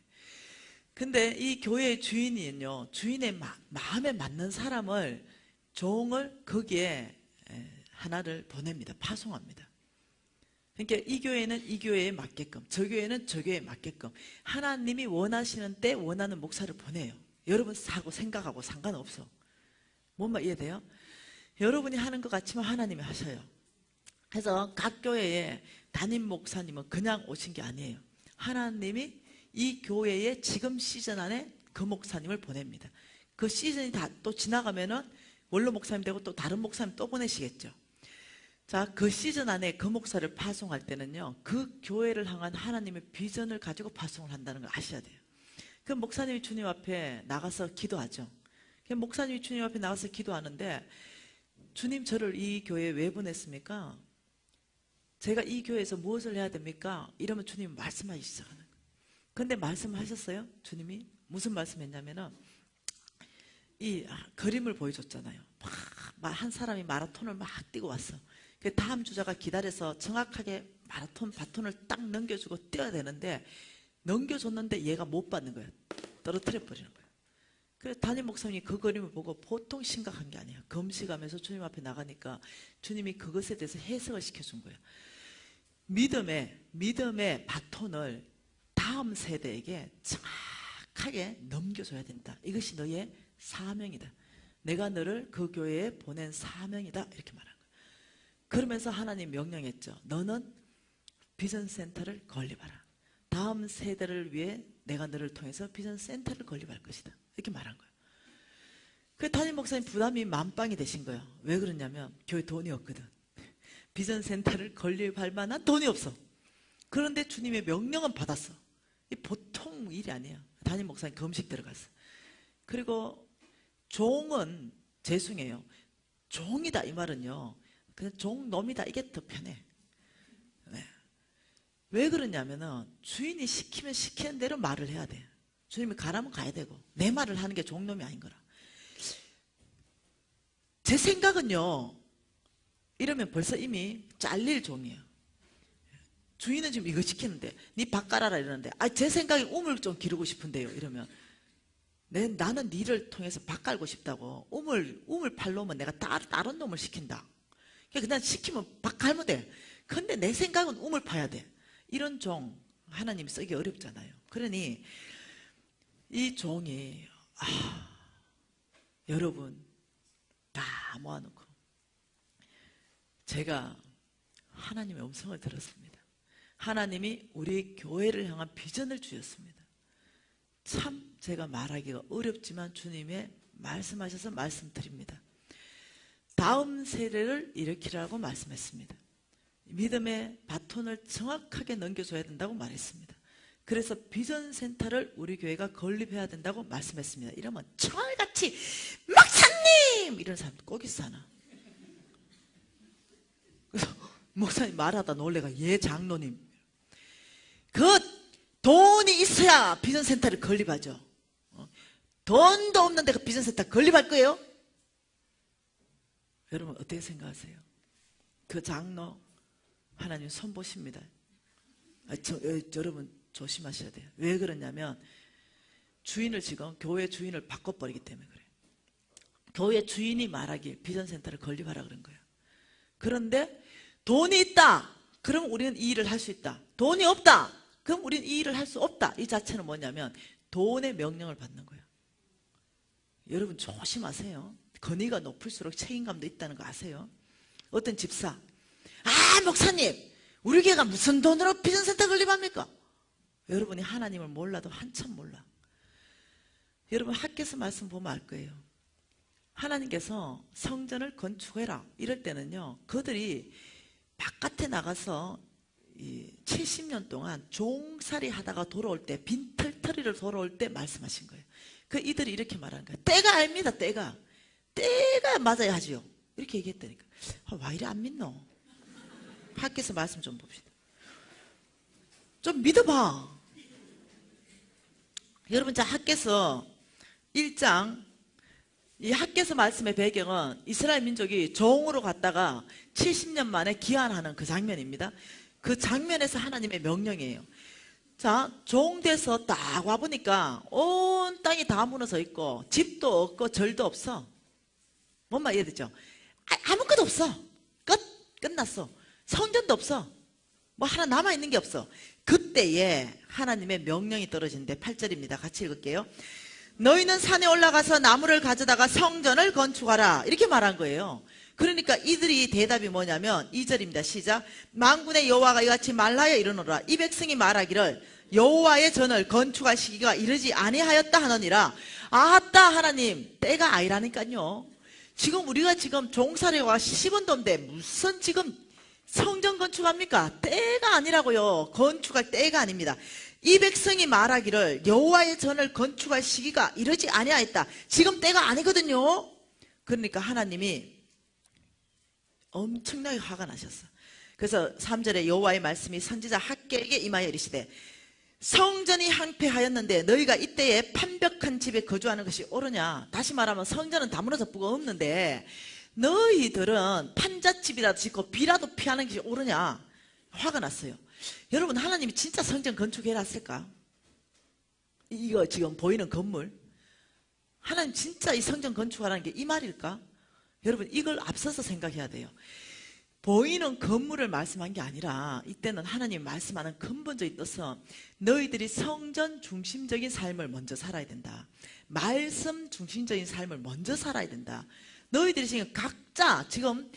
근데 이 교회의 주인은요 주인의 마음에 맞는 사람을 종을 거기에 하나를 보냅니다. 파송합니다. 그러니까 이 교회는 이 교회에 맞게끔, 저 교회는 저 교회에 맞게끔 하나님이 원하시는 때 원하는 목사를 보내요. 여러분 사고 생각하고 상관없어. 뭔 말 이해돼요? 여러분이 하는 것 같지만 하나님이 하셔요. 그래서 각 교회에 담임 목사님은 그냥 오신 게 아니에요. 하나님이 이 교회에 지금 시즌 안에 그 목사님을 보냅니다. 그 시즌이 다 또 지나가면은 원로 목사님 되고 또 다른 목사님 또 보내시겠죠. 자, 그 시즌 안에 그 목사를 파송할 때는요 그 교회를 향한 하나님의 비전을 가지고 파송을 한다는 걸 아셔야 돼요. 그 목사님이 주님 앞에 나가서 기도하죠. 목사님이 주님 앞에 나가서 기도하는데 주님 저를 이 교회에 왜 보냈습니까? 제가 이 교회에서 무엇을 해야 됩니까? 이러면 주님이 말씀하시기 시작하는 거예요. 근데 말씀하셨어요? 주님이 무슨 말씀했냐면은 이 그림을 보여줬잖아요. 막 한 사람이 마라톤을 막 뛰고 왔어. 그 다음 주자가 기다려서 정확하게 마라톤 바톤을 딱 넘겨주고 뛰어야 되는데 넘겨줬는데 얘가 못 받는 거예요. 떨어뜨려 버리는 거예요. 그래서 담임 목사님이 그 그림을 보고 보통 심각한 게 아니에요. 금식하면서 주님 앞에 나가니까 주님이 그것에 대해서 해석을 시켜준 거예요. 믿음의 바톤을 다음 세대에게 정확하게 넘겨줘야 된다. 이것이 너의 사명이다. 내가 너를 그 교회에 보낸 사명이다. 이렇게 말한 거예요. 그러면서 하나님 명령했죠. 너는 비전센터를 건립하라. 다음 세대를 위해 내가 너를 통해서 비전센터를 건립할 것이다. 이렇게 말한 거예요. 그 담임 목사님 부담이 만빵이 되신 거예요. 왜 그러냐면 교회 돈이 없거든. 비전센터를 건립할 만한 돈이 없어. 그런데 주님의 명령은 받았어. 이 보통 일이 아니에요. 담임 목사님 금식 들어갔어. 그리고 종은 죄송해요. 종이다 이 말은요. 그냥 종놈이다 이게 더 편해. 네. 왜 그러냐면은 주인이 시키면 시키는 대로 말을 해야 돼. 주님이 가라면 가야 되고 내 말을 하는 게 종놈이 아닌 거라. 제 생각은요. 이러면 벌써 이미 잘릴 종이에요. 주인은 지금 이거 시키는데 네 밥 깔아라 이러는데 제 생각에 우물 좀 기르고 싶은데요. 이러면 나는 니를 통해서 밥 깔고 싶다고 우물 팔로면 내가 다른 놈을 시킨다. 그냥 시키면 밥 갈면 돼. 근데 내 생각은 우물 파야 돼. 이런 종 하나님이 쓰기 어렵잖아요. 그러니 이 종이 여러분 다 모아놓고 제가 하나님의 음성을 들었습니다. 하나님이 우리 교회를 향한 비전을 주셨습니다. 참 제가 말하기가 어렵지만 주님의 말씀하셔서 말씀드립니다. 다음 세대를 일으키라고 말씀했습니다. 믿음의 바톤을 정확하게 넘겨줘야 된다고 말했습니다. 그래서 비전센터를 우리 교회가 건립해야 된다고 말씀했습니다. 이러면 철같이 목사님! 이런 사람 꼭 있어 하나. 그래서 목사님 말하다 놀래가 예 장로님 그 돈이 있어야 비전센터를 건립하죠. 돈도 없는데 그 비전센터 건립할 거예요? 여러분 어떻게 생각하세요? 그 장로 하나님 손보십니다. 여러분 조심하셔야 돼요. 왜 그러냐면 주인을 지금 교회 주인을 바꿔버리기 때문에 그래요. 교회 주인이 말하길 비전센터를 건립하라 그런 거예요. 그런데 돈이 있다. 그럼 우리는 이 일을 할 수 있다. 돈이 없다. 그럼 우리는 이 일을 할 수 없다. 이 자체는 뭐냐면 돈의 명령을 받는 거예요. 여러분 조심하세요. 권위가 높을수록 책임감도 있다는 거 아세요? 어떤 집사 목사님 우리 교회가 무슨 돈으로 비전센터 건립합니까? 여러분이 하나님을 몰라도 한참 몰라. 여러분 학교에서 말씀 보면 알 거예요. 하나님께서 성전을 건축해라 이럴 때는요 그들이 바깥에 나가서 70년 동안 종살이 하다가 돌아올 때 빈털터리를 돌아올 때 말씀하신 거예요. 그 이들이 이렇게 말하는 거예요. 때가 아닙니다. 때가 맞아야 하지요. 이렇게 얘기했다니까. 와 이래 안 믿노? 학교에서 말씀 좀 봅시다. 좀 믿어봐. 여러분 자 학교에서 1장 이 학교에서 말씀의 배경은 이스라엘 민족이 종으로 갔다가 70년 만에 귀환하는 그 장면입니다. 그 장면에서 하나님의 명령이에요. 자, 종돼서 딱 와보니까 온 땅이 다 무너져 있고 집도 없고 절도 없어. 뭔 말 이해되죠? 아무것도 없어. 끝났어. 성전도 없어. 뭐 하나 남아있는 게 없어. 그때에 하나님의 명령이 떨어지는데 8절입니다. 같이 읽을게요. 너희는 산에 올라가서 나무를 가져다가 성전을 건축하라 이렇게 말한 거예요. 그러니까 이들이 대답이 뭐냐면 2절입니다. 시작. 만군의 여호와가 이같이 말하여 이르노라. 이 백성이 말하기를 여호와의 전을 건축할 시기가 이르지 아니하였다 하느니라. 아따 하나님 때가 아니라니까요. 지금 우리가 지금 종살이와 10원도 없는데 무슨 지금 성전 건축합니까? 때가 아니라고요. 건축할 때가 아닙니다. 이 백성이 말하기를 여호와의 전을 건축할 시기가 이르지 아니하였다. 지금 때가 아니거든요. 그러니까 하나님이 엄청나게 화가 나셨어. 그래서 3절에 여호와의 말씀이 선지자 학개에게 임하여 이르시되 성전이 황폐하였는데 너희가 이때에 판벽한 집에 거주하는 것이 옳으냐. 다시 말하면 성전은 다 무너져 뿌가 없는데 너희들은 판잣집이라도 짓고 비라도 피하는 것이 옳으냐. 화가 났어요. 여러분 하나님이 진짜 성전 건축해놨을까? 이거 지금 보이는 건물 하나님 진짜 이 성전 건축하라는 게 이 말일까? 여러분 이걸 앞서서 생각해야 돼요. 보이는 건물을 말씀한 게 아니라 이때는 하나님 말씀하는 근본적인 뜻은 너희들이 성전 중심적인 삶을 먼저 살아야 된다. 말씀 중심적인 삶을 먼저 살아야 된다. 너희들이 지금 각자 지금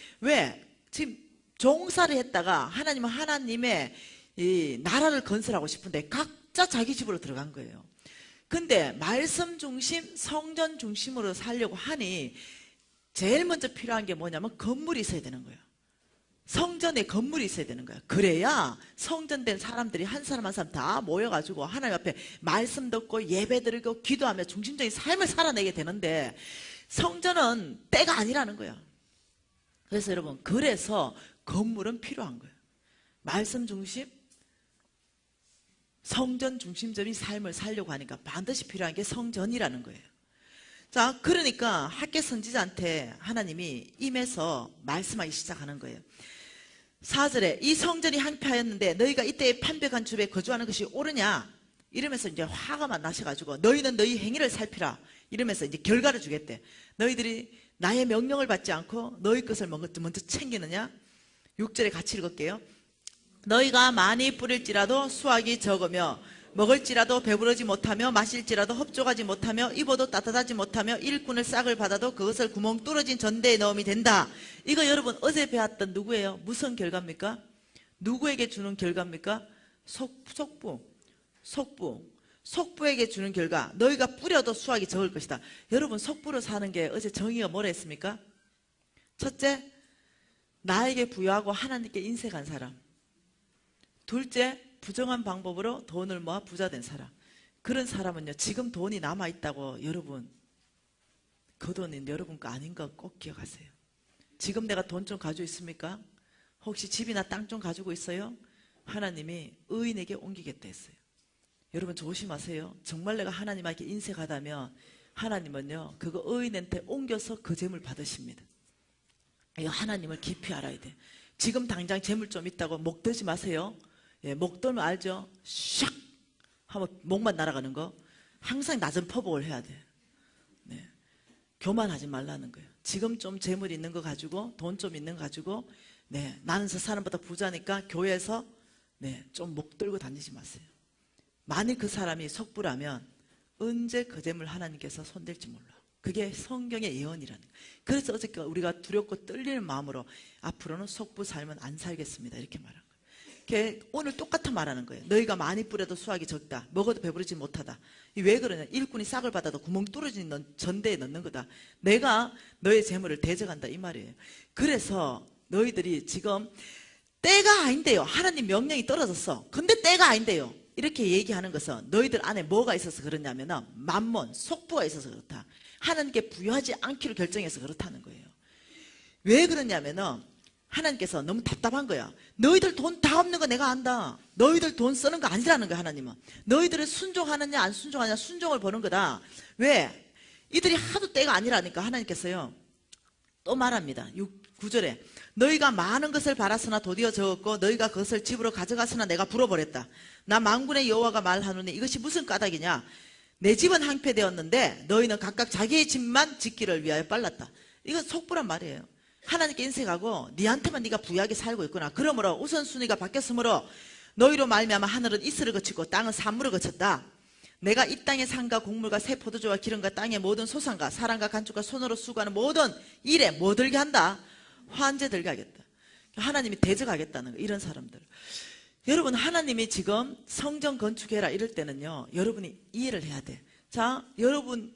지금 종살이 했다가 하나님은 하나님의 이 나라를 건설하고 싶은데 각자 자기 집으로 들어간 거예요. 근데 말씀 중심, 성전 중심으로 살려고 하니 제일 먼저 필요한 게 뭐냐면 건물이 있어야 되는 거예요. 성전에 건물이 있어야 되는 거예요. 그래야 성전된 사람들이 한 사람 한 사람 다 모여가지고 하나님 앞에 말씀 듣고 예배 드리고 기도하며 중심적인 삶을 살아내게 되는데 성전은 때가 아니라는 거예요. 그래서 여러분 그래서 건물은 필요한 거예요. 말씀 중심, 성전 중심적인 삶을 살려고 하니까 반드시 필요한 게 성전이라는 거예요. 자, 그러니까 학개 선지자한테 하나님이 임해서 말씀하기 시작하는 거예요. 4절에 이 성전이 황폐하였는데 너희가 이때에 판벽한 집에 거주하는 것이 옳으냐 이러면서 이제 화가 막 나셔가지고 너희는 너희 행위를 살피라 이러면서 이제 결과를 주겠대. 너희들이 나의 명령을 받지 않고 너희 것을 먼저 챙기느냐. 6절에 같이 읽을게요. 너희가 많이 뿌릴지라도 수확이 적으며 먹을지라도 배부르지 못하며 마실지라도 흡족하지 못하며 입어도 따뜻하지 못하며 일꾼을 싹을 받아도 그것을 구멍 뚫어진 전대에 넣음이 된다. 이거 여러분 어제 배웠던 누구예요? 무슨 결과입니까? 누구에게 주는 결과입니까? 속부에게 주는 결과. 너희가 뿌려도 수확이 적을 것이다. 여러분 속부로 사는 게 어제 정의가 뭐라 했습니까? 첫째, 나에게 부여하고 하나님께 인색한 사람. 둘째, 부정한 방법으로 돈을 모아 부자된 사람. 그런 사람은요, 지금 돈이 남아있다고 여러분, 그 돈은 여러분 거 아닌 거 꼭 기억하세요. 지금 내가 돈 좀 가지고 있습니까? 혹시 집이나 땅 좀 가지고 있어요? 하나님이 의인에게 옮기겠다 했어요. 여러분 조심하세요. 정말 내가 하나님에게 인색하다면 하나님은요, 그거 의인한테 옮겨서 그 재물 받으십니다. 이거 하나님을 깊이 알아야 돼. 지금 당장 재물 좀 있다고 목 들지 마세요. 예, 목 들면 알죠? 샥 하면 목만 날아가는 거. 항상 낮은 퍼복을 해야 돼. 네. 교만하지 말라는 거예요. 지금 좀 재물 있는 거 가지고, 돈 좀 있는 거 가지고, 네, 나는 저 사람보다 부자니까 교회에서 네, 좀 목 들고 다니지 마세요. 만일 그 사람이 속부라면 언제 그 재물 하나님께서 손댈지 몰라. 그게 성경의 예언이라는 거예요. 그래서 어저께 우리가 두렵고 떨리는 마음으로 앞으로는 속부 삶은 안 살겠습니다. 이렇게 말한 거예요. 오늘 똑같은 말하는 거예요. 너희가 많이 뿌려도 수확이 적다. 먹어도 배부르지 못하다. 왜 그러냐? 일꾼이 싹을 받아도 구멍 뚫어진 전대에 넣는 거다. 내가 너의 재물을 대적한다 이 말이에요. 그래서 너희들이 지금 때가 아닌데요. 하나님 명령이 떨어졌어. 근데 때가 아닌데요. 이렇게 얘기하는 것은 너희들 안에 뭐가 있어서 그러냐면 만몬, 속부가 있어서 그렇다. 하나님께 부여하지 않기로 결정해서 그렇다는 거예요. 왜 그러냐면 하나님께서 너무 답답한 거야. 너희들 돈 다 없는 거 내가 안다. 너희들 돈 쓰는 거 아니라는 거야. 하나님은. 너희들은 순종하느냐 안 순종하느냐 순종을 보는 거다. 왜? 이들이 하도 때가 아니라니까 하나님께서요 또 말합니다. 9절에 너희가 많은 것을 바랐으나 도리어 적었고 너희가 그것을 집으로 가져갔으나 내가 불어버렸다. 나 만군의 여호와가 말하노니 이것이 무슨 까닭이냐? 내 집은 항폐되었는데 너희는 각각 자기의 집만 짓기를 위하여 빨랐다. 이건 속부란 말이에요. 하나님께 인색하고 니한테만 네가 부유하게 살고 있구나. 그러므로 우선순위가 바뀌었으므로 너희로 말미암아 하늘은 이슬을 거치고 땅은 산물을 거쳤다. 내가 이 땅의 산과 곡물과 새 포도주와 기름과 땅의 모든 소산과 사람과 간축과 손으로 수고하는 모든 일에 뭐 들게 한다? 환제 들게 하겠다. 하나님이 대적하겠다는 거. 이런 사람들. 여러분 하나님이 지금 성전 건축해라 이럴 때는요 여러분이 이해를 해야 돼. 자, 여러분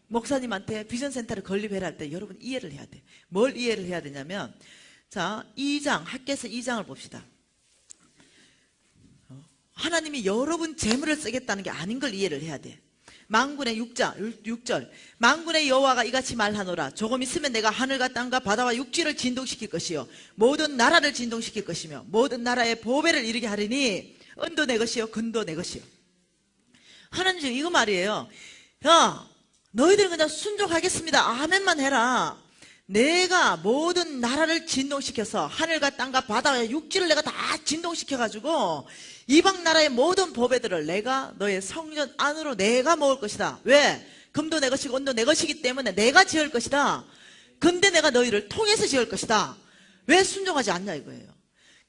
목사님한테 비전센터를 건립해라 할 때 여러분 이해를 해야 돼. 뭘 이해를 해야 되냐면 자, 2장 학개서 2장을 봅시다. 하나님이 여러분 재물을 쓰겠다는 게 아닌 걸 이해를 해야 돼. 만군의 6절 만군의 여호와가 이같이 말하노라. 조금 있으면 내가 하늘과 땅과 바다와 육지를 진동시킬 것이요 모든 나라를 진동시킬 것이며 모든 나라의 보배를 이루게 하리니 은도 내 것이요 금도 내 것이요. 하나님 지금 이거 말이에요. 야, 너희들은 그냥 순종하겠습니다. 아멘만 해라. 내가 모든 나라를 진동시켜서 하늘과 땅과 바다와 육지를 내가 다 진동시켜가지고 이방 나라의 모든 보배들을 내가 너의 성전 안으로 내가 먹을 것이다. 왜? 금도 내 것이고 은도 내 것이기 때문에 내가 지을 것이다. 근데 내가 너희를 통해서 지을 것이다. 왜 순종하지 않냐 이거예요.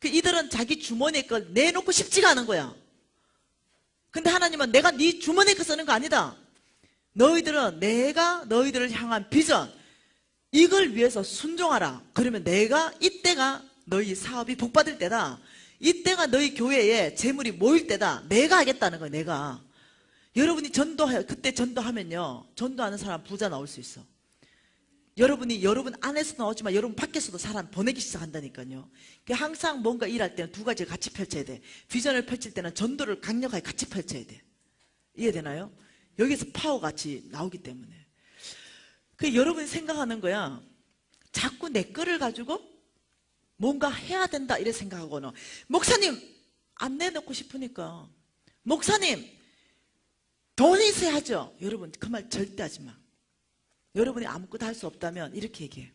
이들은 자기 주머니에 걸 내놓고 싶지가 않은 거야. 근데 하나님은 내가 네 주머니에 거 쓰는 거 아니다. 너희들은 내가 너희들을 향한 비전 이걸 위해서 순종하라. 그러면 내가 이때가 너희 사업이 복받을 때다. 이때가 너희 교회에 재물이 모일 때다. 내가 하겠다는 거야. 내가. 여러분이 전도해. 그때 전도하면요 전도하는 사람 부자 나올 수 있어. 여러분이 여러분 안에서 나오지만 여러분 밖에서도 사람 보내기 시작한다니까요. 항상 뭔가 일할 때는 두 가지를 같이 펼쳐야 돼. 비전을 펼칠 때는 전도를 강력하게 같이 펼쳐야 돼. 이해되나요? 여기서 파워가 같이 나오기 때문에. 여러분이 생각하는 거야. 자꾸 내 거를 가지고 뭔가 해야 된다 이래 생각하고는 목사님 안 내놓고 싶으니까 목사님 돈이 있어야 하죠. 여러분 그 말 절대 하지 마. 여러분이 아무것도 할 수 없다면 이렇게 얘기해.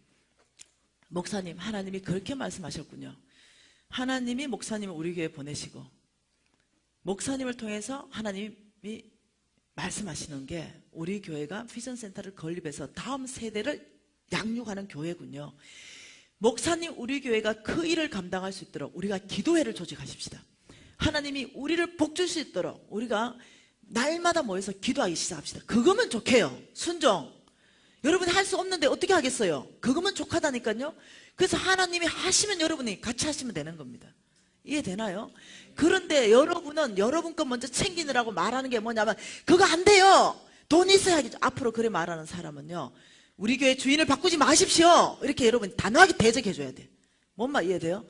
목사님 하나님이 그렇게 말씀하셨군요. 하나님이 목사님을 우리 교회에 보내시고 목사님을 통해서 하나님이 말씀하시는 게 우리 교회가 비전센터를 건립해서 다음 세대를 양육하는 교회군요. 목사님 우리 교회가 그 일을 감당할 수 있도록 우리가 기도회를 조직하십시다. 하나님이 우리를 복줄 수 있도록 우리가 날마다 모여서 기도하기 시작합시다. 그거면 좋게요. 순종. 여러분이 할 수 없는데 어떻게 하겠어요? 그거면 족하다니까요. 그래서 하나님이 하시면 여러분이 같이 하시면 되는 겁니다. 이해되나요? 그런데 여러분은 여러분 거 먼저 챙기느라고 말하는 게 뭐냐면 그거 안 돼요. 돈 있어야 하겠죠. 앞으로 그래 말하는 사람은요, 우리 교회 주인을 바꾸지 마십시오. 이렇게 여러분 단호하게 대적해 줘야 돼. 뭔 말 이해돼요?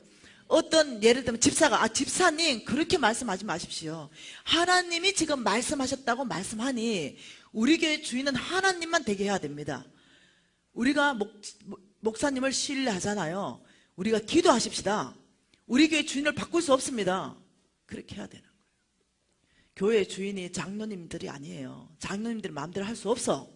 어떤 예를 들면 집사가 집사님 그렇게 말씀하지 마십시오. 하나님이 지금 말씀하셨다고 말씀하니 우리 교회 주인은 하나님만 되게 해야 됩니다. 우리가 목사님을 신뢰하잖아요. 우리가 기도하십시다. 우리 교회 주인을 바꿀 수 없습니다. 그렇게 해야 되는 거예요. 교회 주인이 장로님들이 아니에요. 장로님들 마음대로 할 수 없어.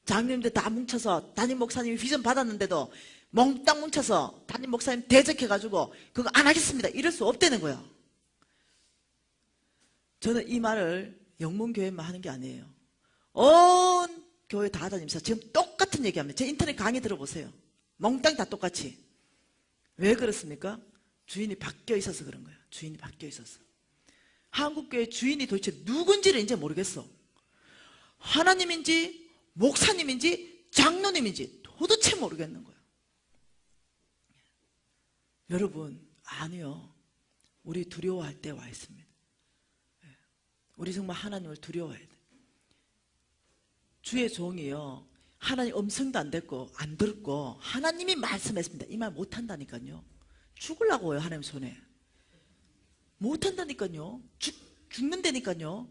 장로님들 다 뭉쳐서 담임 목사님이 비전 받았는데도 몽땅 뭉쳐서 담임 목사님 대적해가지고 그거 안 하겠습니다. 이럴 수 없다는 거예요. 저는 이 말을 영문교회만 하는 게 아니에요. 온 교회 다 다니면서 지금 똑같은 얘기합니다. 제 인터넷 강의 들어보세요. 몽땅 다 똑같이. 왜 그렇습니까? 주인이 바뀌어 있어서 그런 거예요. 주인이 바뀌어 있어서. 한국교회 주인이 도대체 누군지를 이제 모르겠어. 하나님인지 목사님인지 장로님인지 도대체 모르겠는 거예요. 여러분, 아니요. 우리 두려워할 때 와 있습니다. 우리 정말 하나님을 두려워해야 돼. 주의 종이요, 하나님 음성도 안 듣고 안 듣고 하나님이 말씀했습니다. 이 말 못한다니까요. 죽으려고요. 하나님 손에 못한다니까요. 죽는다니까요.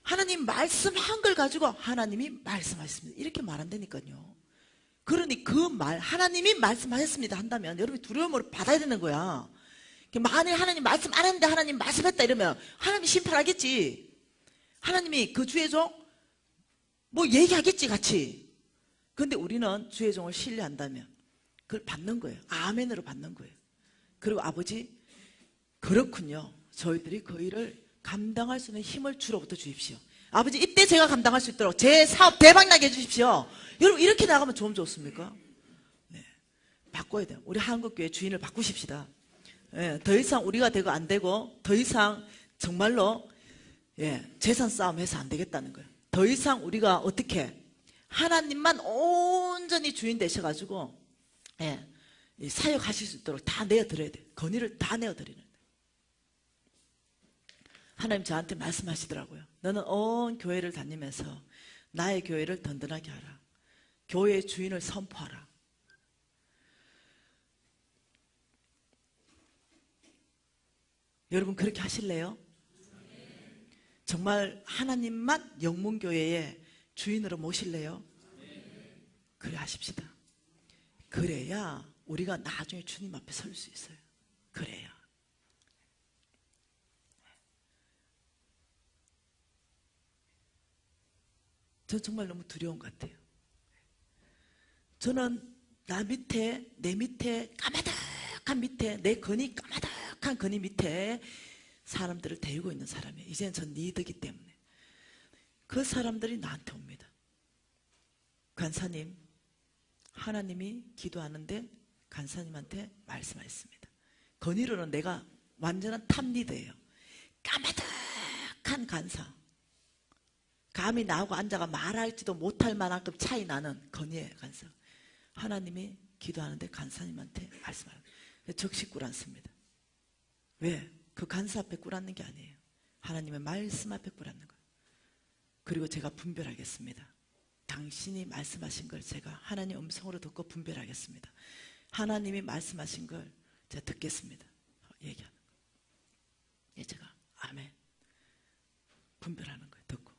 하나님 말씀한 걸 가지고 하나님이 말씀하셨습니다. 이렇게 말한다니까요. 그러니 그 말, 하나님이 말씀하셨습니다 한다면 여러분이 두려움으로 받아야 되는 거야. 만일 하나님 말씀 안 했는데 하나님 말씀했다 이러면 하나님이 심판하겠지. 하나님이 그 주의 종 뭐 얘기하겠지 같이. 그런데 우리는 주의 종을 신뢰한다면 그걸 받는 거예요. 아멘으로 받는 거예요. 그리고 아버지, 그렇군요. 저희들이 그 일을 감당할 수 있는 힘을 주로부터 주십시오. 아버지, 이때 제가 감당할 수 있도록 제 사업 대박나게 해주십시오. 여러분, 이렇게 나가면 좀 좋습니까? 네, 바꿔야 돼요. 우리 한국교회 주인을 바꾸십시다. 예, 더 이상 우리가 되고 안 되고 더 이상 정말로 재산 싸움 해서 안 되겠다는 거예요. 더 이상 우리가 어떻게 하나님만 온전히 주인 되셔가지고 사역하실 수 있도록 다 내어드려야 돼요. 건의를 다 내어드리는 거예요. 하나님 저한테 말씀하시더라고요. 너는 온 교회를 다니면서 나의 교회를 든든하게 하라. 교회의 주인을 선포하라. 여러분 그렇게 하실래요? 정말 하나님만 영문교회의 주인으로 모실래요? 그래 하십시다. 그래야 우리가 나중에 주님 앞에 설 수 있어요. 그래야. 저 정말 너무 두려운 것 같아요. 저는 내 밑에 까마득한 밑에 내 건이 까마득한 건이 밑에 사람들을 데리고 있는 사람이에요. 이제는 전 리더이기 때문에 그 사람들이 나한테 옵니다. 간사님, 하나님이 기도하는데 간사님한테 말씀하셨습니다. 건의로는 내가 완전한 탑 리더예요. 까마득한 간사, 감히 나하고 앉아가 말할지도 못할 만큼 차이 나는 건의의 간사. 하나님이 기도하는데 간사님한테 말씀하는 적시 꿇었습니다. 왜? 그 간사 앞에 꿇었는 게 아니에요. 하나님의 말씀 앞에 꿇었는 거예요. 그리고 제가 분별하겠습니다. 당신이 말씀하신 걸 제가 하나님 음성으로 듣고 분별하겠습니다. 하나님이 말씀하신 걸 제가 듣겠습니다. 얘기하는 거예요. 제가 아멘 분별하는 거예요. 듣고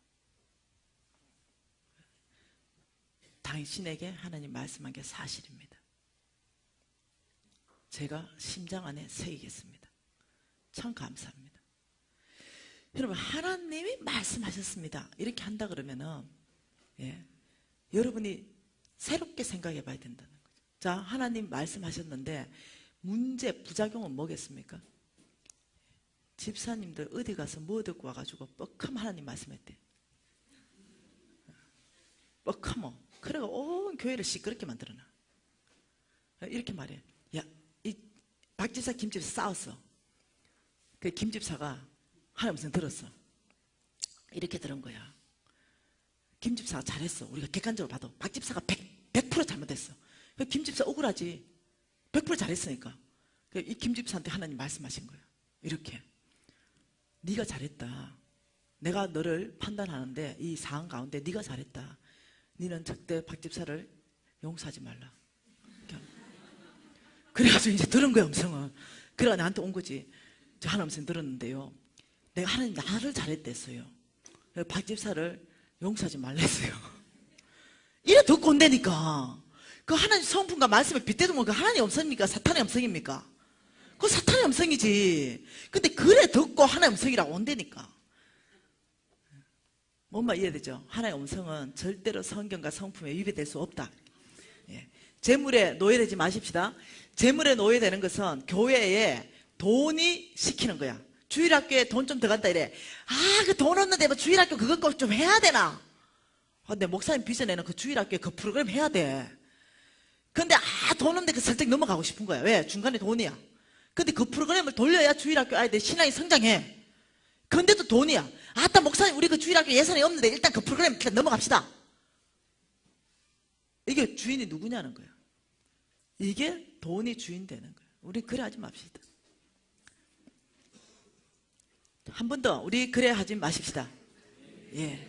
당신에게 하나님 말씀한 게 사실입니다. 제가 심장 안에 새기겠습니다. 참 감사합니다. 여러분 하나님이 말씀하셨습니다. 이렇게 한다 그러면은 여러분이 새롭게 생각해 봐야 된다는 거죠. 자, 하나님 말씀하셨는데 문제, 부작용은 뭐겠습니까? 집사님들 어디 가서 뭐 듣고 와가지고 뻑하면 하나님 말씀했대. 뻑하면 그래가 온 교회를 시끄럽게 만들어놔. 이렇게 말해. 야, 이 박집사 김집사 싸웠어. 그 김집사가 하나님 음성 들었어. 이렇게 들은 거야. 김집사가 잘했어. 우리가 객관적으로 봐도 박집사가 100% 잘못했어. 김집사 억울하지. 100% 잘했으니까. 이 김집사한테 하나님 말씀하신 거예요. 이렇게. 네가 잘했다. 내가 너를 판단하는데 이 상황 가운데 네가 잘했다. 너는 절대 박집사를 용서하지 말라. 그래가지고 이제 들은 거야, 음성을. 그래가 나한테 온 거지. 저 하나님 음성 들었는데요. 내가 하나님 나를 잘했댔어요. 박집사를 용서하지 말랬어요. 이래 듣고 온다니까. 그 하나님 성품과 말씀을 빗대도 그 하나님 음성입니까? 사탄의 음성입니까? 그 사탄의 음성이지. 근데 그래 듣고 하나님 음성이라고 온다니까. 뭔 말 이해되죠? 하나님 음성은 절대로 성경과 성품에 위배될 수 없다. 예. 재물에 노예되지 마십시다. 재물에 노예되는 것은 교회에 돈이 시키는 거야. 주일학교에 돈 좀 들어간다 이래. 아, 그 돈 없는데 뭐 주일학교 그것 꼭 좀 해야 되나? 근데 목사님 비전에는 그 주일학교에 그 프로그램 해야 돼. 근데 돈 없는데 그 살짝 넘어가고 싶은 거야. 왜? 중간에 돈이야. 근데 그 프로그램을 돌려야 주일학교 아이들 신앙이 성장해. 근데도 돈이야. 아따 목사님 우리 그 주일학교 예산이 없는데 일단 그 프로그램 일단 넘어갑시다. 이게 주인이 누구냐는 거야. 이게 돈이 주인 되는 거야. 우리 그래 하지 맙시다. 한 번 더 우리 그래 하지 마십시다. 예.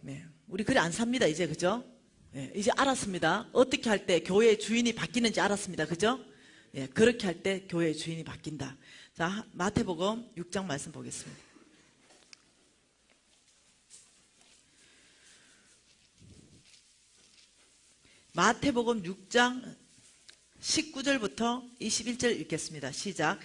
네. 우리 그래 안 삽니다 이제. 그죠? 예. 이제 알았습니다. 어떻게 할 때 교회의 주인이 바뀌는지 알았습니다. 그죠? 예. 그렇게 할 때 교회의 주인이 바뀐다. 자, 마태복음 6장 말씀 보겠습니다. 마태복음 6장 19절부터 21절 읽겠습니다. 시작.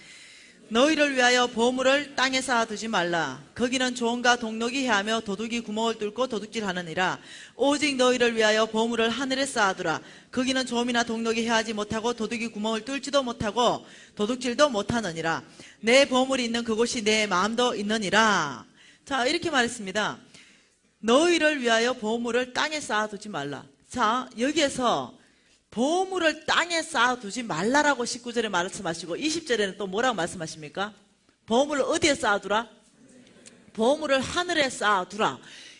너희를 위하여 보물을 땅에 쌓아두지 말라. 거기는 종과 동록이 해하며 도둑이 구멍을 뚫고 도둑질하느니라. 오직 너희를 위하여 보물을 하늘에 쌓아두라. 거기는 좀이나 동록이 해하지 못하고 도둑이 구멍을 뚫지도 못하고 도둑질도 못하느니라. 내 보물이 있는 그곳이 내 마음도 있느니라. 자, 이렇게 말했습니다. 너희를 위하여 보물을 땅에 쌓아두지 말라. 자, 여기에서 보물을 땅에 쌓아두지 말라라고 19절에 말씀하시고 20절에는 또 뭐라고 말씀하십니까? 보물을 어디에 쌓아두라? 보물을 하늘에 쌓아두라.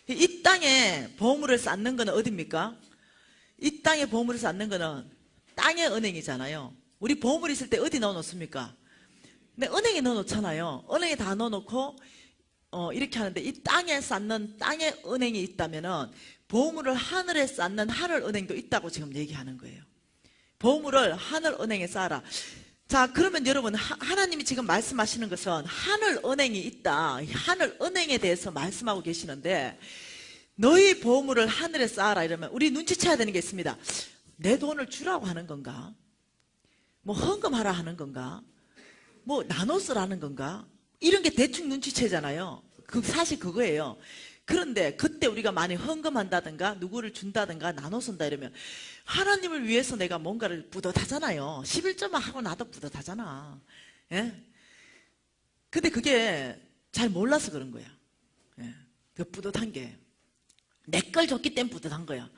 이 땅에 보물을 쌓는 거는 어디입니까? 이 땅에 보물을 쌓는 거는 땅의 은행이잖아요. 우리 보물 있을 때 어디 넣어놓습니까? 근데 은행에 넣어놓잖아요. 은행에 다 넣어놓고 이렇게 하는데 이 땅에 쌓는 땅의 은행이 있다면은 보물을 하늘에 쌓는 하늘은행도 있다고 지금 얘기하는 거예요. 보물을 하늘은행에 쌓아라. 자, 그러면 여러분 하나님이 지금 말씀하시는 것은 하늘은행이 있다. 하늘은행에 대해서 말씀하고 계시는데 너희 보물을 하늘에 쌓아라 이러면 우리 눈치채야 되는 게 있습니다. 내 돈을 주라고 하는 건가? 뭐 헌금하라 하는 건가? 뭐 나눠 쓰라는 건가? 이런 게 대충 눈치채잖아요. 사실 그거예요. 그런데 그때 우리가 많이 헌금한다든가 누구를 준다든가 나눠 쓴다 이러면 하나님을 위해서 내가 뭔가를 뿌듯하잖아요. 11조만 하고 나도 뿌듯하잖아. 예? 근데 그게 잘 몰라서 그런 거야. 예? 그 뿌듯한 게 내 걸 줬기 때문에 뿌듯한 거야.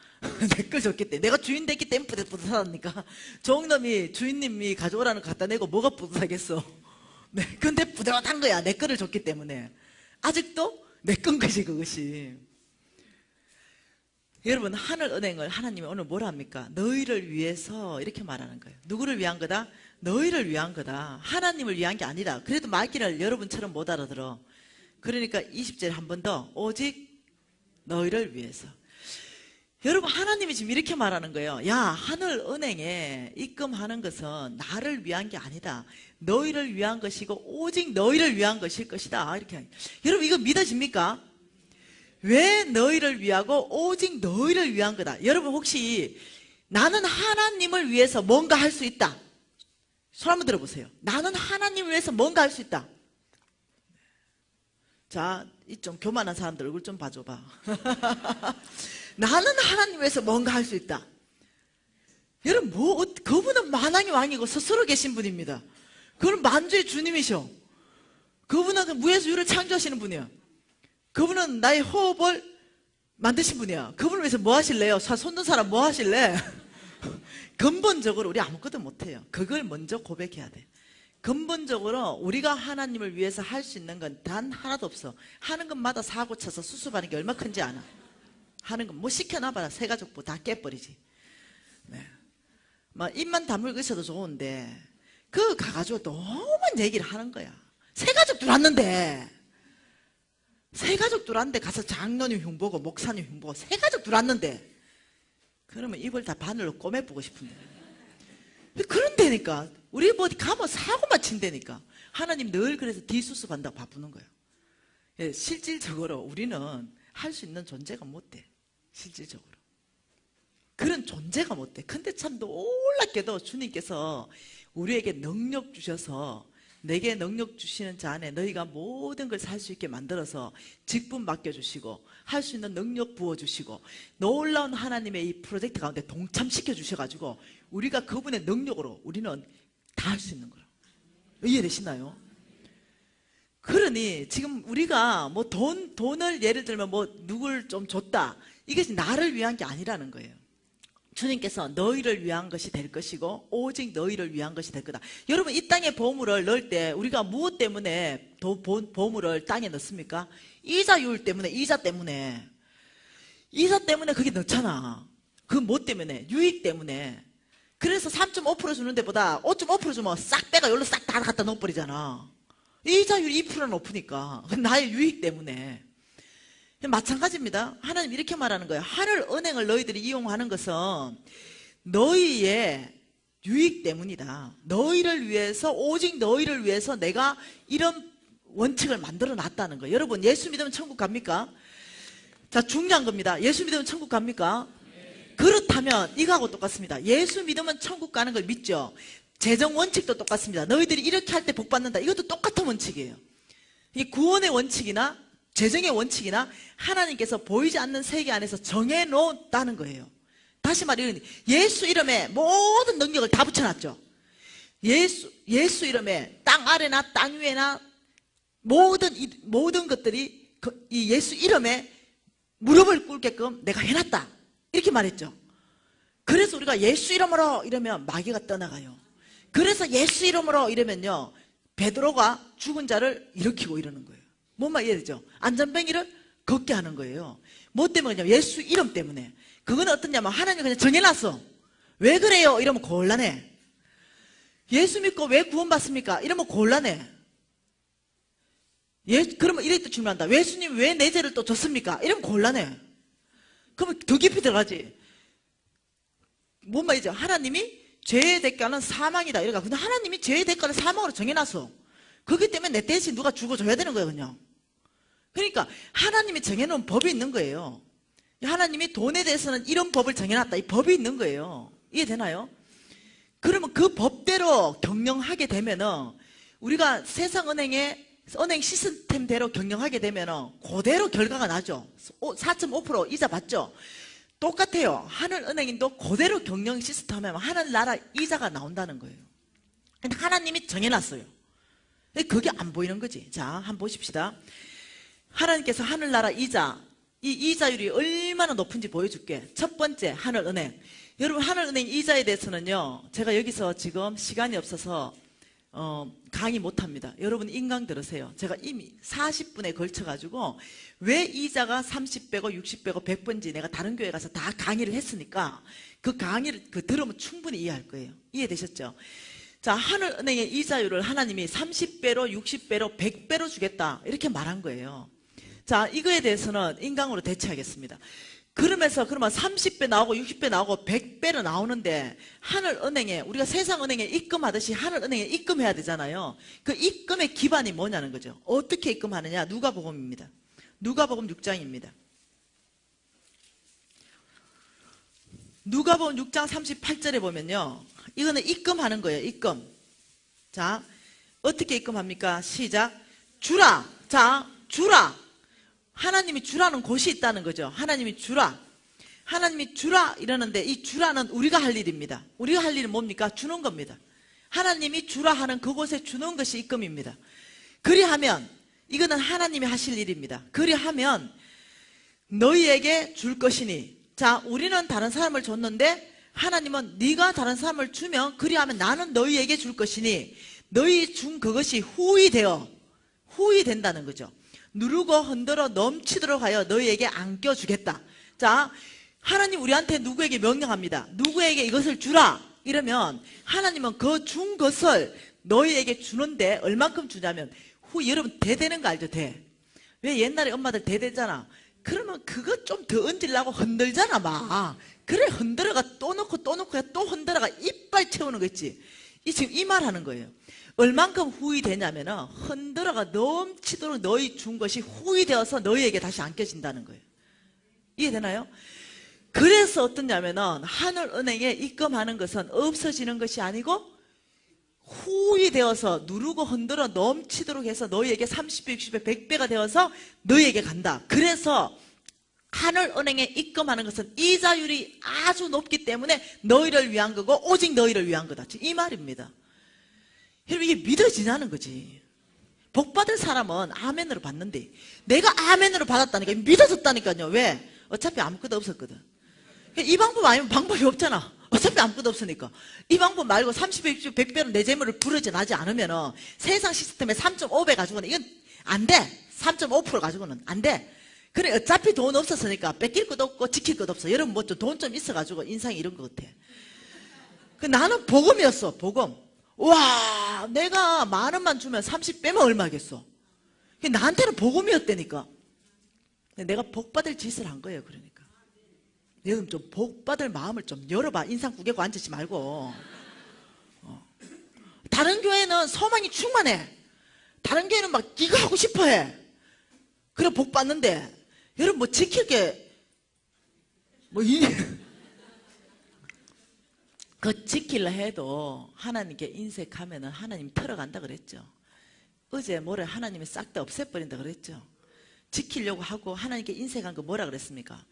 내 걸 줬기 때문에 내가 주인 됐기 때문에 뿌듯하다니까. 종놈이 주인님이 가져오라는 거 갖다 내고 뭐가 뿌듯하겠어. 네, 근데 뿌듯한 거야. 내 거를 줬기 때문에. 아직도 내 건 것이 그것이. 여러분 하늘은행을 하나님이 오늘 뭐라 합니까? 너희를 위해서 이렇게 말하는 거예요. 누구를 위한 거다? 너희를 위한 거다. 하나님을 위한 게 아니다. 그래도 말귀를 여러분처럼 못 알아들어. 그러니까 20절 한 번 더. 오직 너희를 위해서. 여러분 하나님이 지금 이렇게 말하는 거예요. 야, 하늘은행에 입금하는 것은 나를 위한 게 아니다. 너희를 위한 것이고 오직 너희를 위한 것일 것이다. 이렇게. 여러분 이거 믿어집니까? 왜 너희를 위하고 오직 너희를 위한 거다. 여러분 혹시 나는 하나님을 위해서 뭔가 할 수 있다. 손 한번 들어보세요. 나는 하나님을 위해서 뭔가 할 수 있다. 자, 이 좀 교만한 사람들 얼굴 좀 봐줘봐. 나는 하나님 위해서 뭔가 할 수 있다. 여러분 그분은 만왕의 왕이고 스스로 계신 분입니다. 그분은 만주의 주님이셔. 그분은 그 무에서 유를 창조하시는 분이야. 그분은 나의 호흡을 만드신 분이야. 그분을 위해서 뭐 하실래요? 손든 사람 뭐 하실래? 근본적으로 우리 아무것도 못해요. 그걸 먼저 고백해야 돼. 근본적으로 우리가 하나님을 위해서 할 수 있는 건 단 하나도 없어. 하는 것마다 사고 쳐서 수습하는 게 얼마 큰지 아나. 하는 건 뭐 시켜놔봐라 새 가족부 다 깨버리지. 네. 막 입만 다물고 있어도 좋은데 그거 가가지고 너무 얘기를 하는 거야. 새 가족 들어왔는데 새 가족 들어왔는데 가서 장로님 흉보고 목사님 흉보고 새 가족 들어왔는데 그러면 입을 다 바늘로 꼬매보고 싶은데 그런다니까. 우리 뭐 어디 가면 사고만 친다니까. 하나님 늘 그래서 뒤수습한다고 바쁘는 거예요. 예, 실질적으로 우리는 할 수 있는 존재가 못 돼. 실질적으로 그런 존재가 못 돼. 근데 참 놀랍게도 주님께서 우리에게 능력 주셔서 내게 능력 주시는 자 안에 너희가 모든 걸 살 수 있게 만들어서 직분 맡겨주시고 할 수 있는 능력 부어주시고 놀라운 하나님의 이 프로젝트 가운데 동참시켜 주셔가지고 우리가 그분의 능력으로 우리는 다 할 수 있는 거예요. 이해되시나요? 그러니 지금 우리가 뭐 돈을 예를 들면 뭐 누굴 좀 줬다, 이것이 나를 위한 게 아니라는 거예요. 주님께서 너희를 위한 것이 될 것이고 오직 너희를 위한 것이 될 거다. 여러분 이 땅에 보물을 넣을 때 우리가 무엇 때문에 보물을 땅에 넣습니까? 이자율 때문에. 이자 때문에 그게 넣잖아. 그 뭐 때문에? 유익 때문에. 그래서 3.5% 주는 데보다 5.5% 주면 싹 빼가 여기로 싹 다 갖다 넣어버리잖아. 이자율이 2%는 높으니까. 나의 유익 때문에. 마찬가지입니다. 하나님 이렇게 말하는 거예요. 하늘 은행을 너희들이 이용하는 것은 너희의 유익 때문이다. 너희를 위해서, 오직 너희를 위해서 내가 이런 원칙을 만들어 놨다는 거예요. 여러분 예수 믿으면 천국 갑니까? 자, 중요한 겁니다. 예수 믿으면 천국 갑니까? 그렇다면 이거하고 똑같습니다. 예수 믿으면 천국 가는 걸 믿죠. 재정 원칙도 똑같습니다. 너희들이 이렇게 할 때 복 받는다. 이것도 똑같은 원칙이에요. 이 구원의 원칙이나 재정의 원칙이나 하나님께서 보이지 않는 세계 안에서 정해놓았다는 거예요. 다시 말해 예수 이름에 모든 능력을 다 붙여놨죠. 예수 이름에 땅 아래나 땅 위에나 모든 것들이 이 예수 이름에 무릎을 꿇게끔 내가 해놨다. 이렇게 말했죠. 그래서 우리가 예수 이름으로 이러면 마귀가 떠나가요. 그래서 예수 이름으로 이러면요 베드로가 죽은 자를 일으키고 이러는 거예요. 뭔 말 이해되죠? 안전뱅이를 걷게 하는 거예요. 뭐 때문에? 예수 이름 때문에. 그거는 어떠냐면 하나님이 그냥 정해놨어. 왜 그래요? 이러면 곤란해. 예수 믿고 왜 구원받습니까? 이러면 곤란해. 그러면 이렇게 질문한다. 예수님 왜 내 죄를 또 졌습니까? 이러면 곤란해. 그러면 더 깊이 들어가지. 뭔 말이죠? 하나님이 죄의 대가는 사망이다. 이러니까 근데 하나님이 죄의 대가를 사망으로 정해놨어. 그렇기 때문에 내 대신 누가 죽어줘야 되는 거예요, 그냥. 그러니까 하나님이 정해놓은 법이 있는 거예요. 하나님이 돈에 대해서는 이런 법을 정해놨다. 이 법이 있는 거예요. 이해되나요? 그러면 그 법대로 경영하게 되면은 우리가 세상 은행 시스템대로 경영하게 되면은 그대로 결과가 나죠. 4.5% 이자 받죠. 똑같아요. 하늘은행인도 그대로 경영 시스템 하면 하늘나라 이자가 나온다는 거예요. 근데 하나님이 정해놨어요. 그게 안 보이는 거지. 자, 한번 보십시다. 하나님께서 하늘나라 이자, 이 이자율이 얼마나 높은지 보여줄게. 첫 번째, 하늘은행. 여러분, 하늘은행 이자에 대해서는요, 제가 여기서 지금 시간이 없어서 강의 못합니다. 여러분 인강 들으세요. 제가 이미 40분에 걸쳐가지고 왜 이자가 30배고 60배고 100번인지 내가 다른 교회 가서 다 강의를 했으니까 그 강의를 들으면 충분히 이해할 거예요. 이해되셨죠? 자, 하늘은행의 이자율을 하나님이 30배로 60배로 100배로 주겠다 이렇게 말한 거예요. 자, 이거에 대해서는 인강으로 대체하겠습니다. 그러면 30배 나오고 60배 나오고 100배로 나오는데 하늘은행에 우리가 세상은행에 입금하듯이 하늘은행에 입금해야 되잖아요. 그 입금의 기반이 뭐냐는 거죠. 어떻게 입금하느냐? 누가복음입니다. 누가복음 6장입니다. 누가복음 6장 38절에 보면요, 이거는 입금하는 거예요. 입금. 자, 어떻게 입금합니까? 시작. 주라. 자, 주라. 하나님이 주라는 곳이 있다는 거죠. 하나님이 주라. 하나님이 주라 이러는데 이 주라는 우리가 할 일입니다. 우리가 할 일은 뭡니까? 주는 겁니다. 하나님이 주라 하는 그곳에 주는 것이 입금입니다. 그리하면 이거는 하나님이 하실 일입니다. 그리하면 너희에게 줄 것이니. 자, 우리는 다른 사람을 줬는데 하나님은 네가 다른 사람을 주면 그리하면 나는 너희에게 줄 것이니 너희 준 그것이 후히 된다는 거죠. 누르고 흔들어 넘치도록 하여 너희에게 안겨주겠다. 자, 하나님 우리한테 누구에게 명령합니다. 누구에게 이것을 주라 이러면 하나님은 그 준 것을 너희에게 주는데 얼만큼 주냐면 여러분 대 되는 거 알죠? 대. 왜 옛날에 엄마들 대 되잖아. 그러면 그거 좀 더 얹으려고 흔들잖아 막. 그래 흔들어가 또 넣고 또 흔들어가 이빨 채우는 거 있지. 지금 이 말 하는 거예요. 얼만큼 후히 되냐면은 흔들어가 넘치도록 너희 준 것이 후히 되어서 너희에게 다시 안겨진다는 거예요. 이해되나요? 그래서 어떠냐면은 하늘은행에 입금하는 것은 없어지는 것이 아니고 후히 되어서 누르고 흔들어 넘치도록 해서 너희에게 30배, 60배, 100배가 되어서 너희에게 간다. 그래서 하늘은행에 입금하는 것은 이자율이 아주 높기 때문에 너희를 위한 거고 오직 너희를 위한 거다. 이 말입니다. 여러분 이게 믿어지냐는 거지. 복받을 사람은 아멘으로 받는데 내가 아멘으로 받았다니까 믿어졌다니까요. 왜? 어차피 아무것도 없었거든. 이 방법 아니면 방법이 없잖아. 어차피 아무것도 없으니까. 이 방법 말고 30배, 60배, 100배로 내 재물을 부러져나지 않으면 세상 시스템에 3.5배 가지고는 이건 안 돼. 3.5% 가지고는 안 돼. 그래 어차피 돈 없었으니까 뺏길 것도 없고 지킬 것도 없어. 여러분 뭐 돈 좀 있어가지고 인상이 이런 것 같아. 나는 복음이었어. 복음. 와 내가 10,000원만 주면 30배면 얼마겠어. 나한테는 복음이었다니까. 내가 복받을 짓을 한 거예요. 그러니까 여러분 좀 복받을 마음을 좀 열어봐. 인상 구겨고 앉지 말고. 다른 교회는 소망이 충만해. 다른 교회는 막 네가 하고 싶어해. 그래 복 받는데 여러분 뭐 지킬 게 뭐 그 지키려 해도 하나님께 인색하면은 하나님 털어간다 그랬죠. 어제 모레 하나님이 싹 다 없애버린다 그랬죠. 지키려고 하고 하나님께 인색한 거 뭐라 그랬습니까?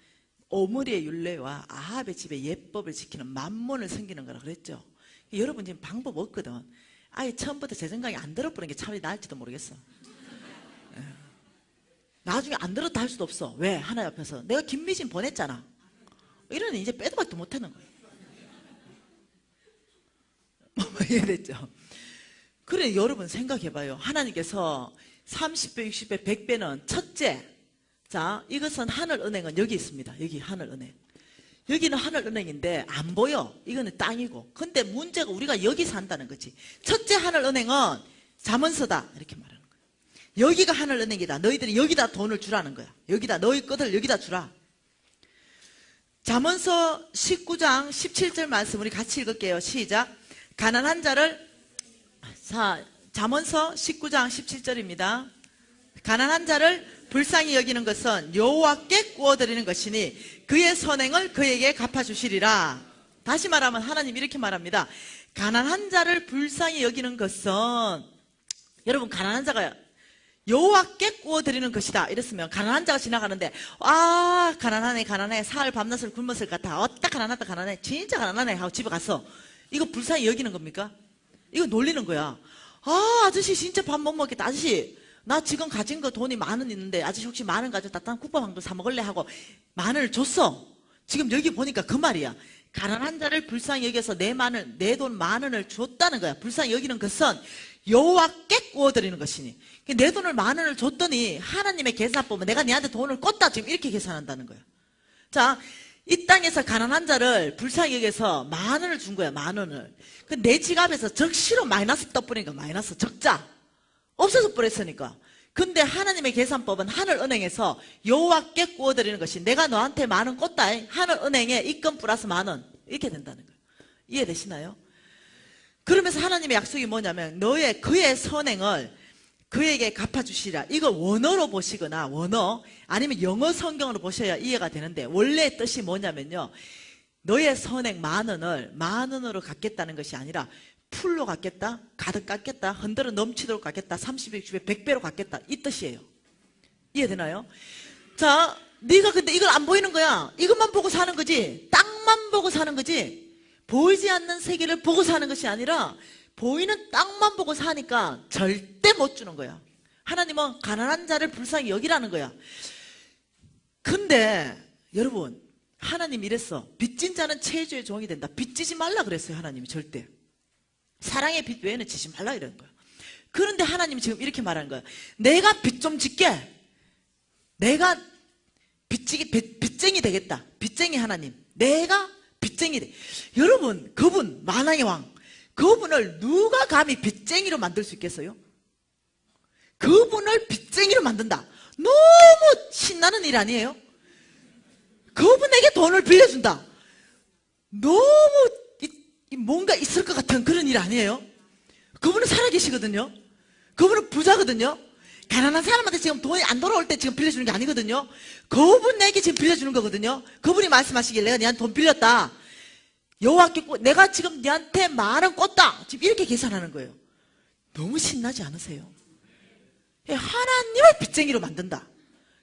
오므리의 율례와 아합의 집의 예법을 지키는 만몬을 섬기는 거라 그랬죠. 여러분 지금 방법 없거든. 아예 처음부터 제 생각이 안 들어버리는 게 차라리 나을지도 모르겠어. 나중에 안 들었다 할 수도 없어. 왜? 하나님 앞에서 내가 김미진 보냈잖아. 이러니 이제 빼도 박도 못하는 거예요. 이해됐죠? 그래 여러분 생각해봐요. 하나님께서 30배, 60배, 100배는 첫째, 자 이것은 하늘은행은 여기 있습니다. 여기 하늘은행. 여기는 하늘은행인데 안 보여. 이거는 땅이고. 근데 문제가 우리가 여기 산다는 거지. 첫째 하늘은행은 자문서다 이렇게 말하는 거야. 여기가 하늘은행이다. 너희들이 여기다 돈을 주라는 거야. 여기다 너희 것을 여기다 주라. 잠언서 19장 17절 말씀 우리 같이 읽을게요. 시작. 가난한 자를 잠언서 19장 17절입니다. 가난한 자를 불쌍히 여기는 것은 여호와께 구워드리는 것이니 그의 선행을 그에게 갚아주시리라. 다시 말하면 하나님 이렇게 말합니다. 가난한 자를 불쌍히 여기는 것은 여러분 가난한 자가 여호와께 구워드리는 것이다 이랬으면 가난한 자가 지나가는데 아 가난하네 가난해 사흘 밤낮을 굶었을 것 같아 어따 가난하다 가난해 진짜 가난하네 하고 집에 갔어. 이거 불쌍히 여기는 겁니까? 이거 놀리는 거야. 아 아저씨 진짜 밥 못 먹겠다. 아저씨 나 지금 가진 거 돈이 10,000원 있는데 아저씨 혹시 10,000원 가져다 딴 국밥 한 그릇 사 먹을래 하고 10,000원을 줬어. 지금 여기 보니까 그 말이야. 가난한 자를 불쌍히 여겨서 내 돈 10,000원을 줬다는 거야. 불쌍히 여기는 것은 여호와께 구워드리는 것이니 내 돈을 10,000원을 줬더니 하나님의 계산법은 내가 네한테 돈을 꿨다 지금 이렇게 계산한다는 거야. 자, 이 땅에서 가난한 자를 불쌍히 여겨서 10,000원을 준 거야. 10,000원을. 내 지갑에서 적시로 마이너스 떠버리니까 마이너스 적자 없어서 버렸으니까. 근데 하나님의 계산법은 하늘은행에서 여호와께 구워드리는 것이 내가 너한테 10,000원 꿨다. 하늘은행에 입금 플러스 10,000원 이렇게 된다는 거예요. 이해되시나요? 그러면서 하나님의 약속이 뭐냐면 그의 선행을 그에게 갚아주시라. 이거 원어로 보시거나 원어 아니면 영어 성경으로 보셔야 이해가 되는데 원래 뜻이 뭐냐면요. 너의 선행 10,000원을 10,000원으로 갚겠다는 것이 아니라 풀로 갚겠다, 가득 갚겠다, 흔들어 넘치도록 갚겠다, 30배, 60배, 100배로 갚겠다 이 뜻이에요. 이해되나요? 자, 네가 근데 이걸 안 보이는 거야. 이것만 보고 사는 거지. 땅만 보고 사는 거지. 보이지 않는 세계를 보고 사는 것이 아니라 보이는 땅만 보고 사니까 절대 못 주는 거야. 하나님은 가난한 자를 불쌍히 여기라는 거야. 근데 여러분 하나님 이랬어. 빚진 자는 체주의 종이 된다. 빚지지 말라 그랬어요. 하나님이 절대. 사랑의 빚 외에는 지지 말라 이러는 거야. 그런데 하나님이 지금 이렇게 말하는 거야. 내가 빚 좀 짓게. 내가 빚쟁이 되겠다. 빚쟁이 하나님. 내가 빚쟁이 돼. 여러분, 그분 만왕의 왕. 그분을 누가 감히 빚쟁이로 만들 수 있겠어요? 그분을 빚쟁이로 만든다. 너무 신나는 일 아니에요? 그분에게 돈을 빌려준다. 너무 뭔가 있을 것 같은 그런 일 아니에요? 그분은 살아계시거든요. 그분은 부자거든요. 가난한 사람한테 지금 돈이 안 돌아올 때 지금 빌려주는 게 아니거든요. 그분에게 지금 빌려주는 거거든요. 그분이 말씀하시길 내가 네한테 돈 빌렸다. 여호와께 내가 지금 네한테 만원 꽂다. 지금 이렇게 계산하는 거예요. 너무 신나지 않으세요? 하나님을 빚쟁이로 만든다.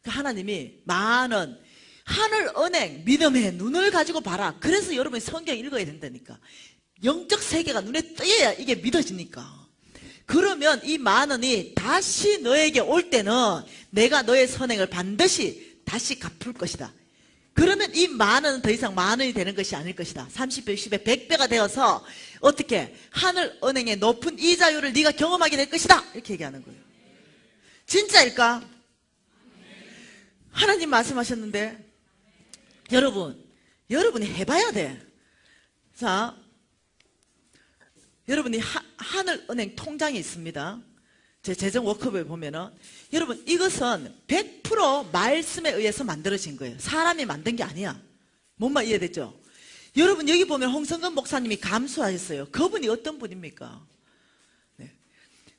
하나님이 만원, 하늘 은행, 믿음의 눈을 가지고 봐라. 그래서 여러분이 성경 읽어야 된다니까. 영적 세계가 눈에 띄어야 이게 믿어지니까. 그러면 이 만원이 다시 너에게 올 때는 내가 너의 선행을 반드시 다시 갚을 것이다. 그러면 이 만원은 더 이상 만원이 되는 것이 아닐 것이다. 30배, 60배, 100배가 되어서 어떻게 하늘 은행의 높은 이자율을 네가 경험하게 될 것이다. 이렇게 얘기하는 거예요. 진짜일까? 하나님 말씀하셨는데 여러분이 해봐야 돼. 자, 여러분이 하늘은행 통장이 있습니다. 제 재정 워크업에 보면은 여러분 이것은 100% 말씀에 의해서 만들어진 거예요. 사람이 만든 게 아니야. 뭔 말 이해됐죠? 여러분 여기 보면 홍성근 목사님이 감수하셨어요. 그분이 어떤 분입니까? 네.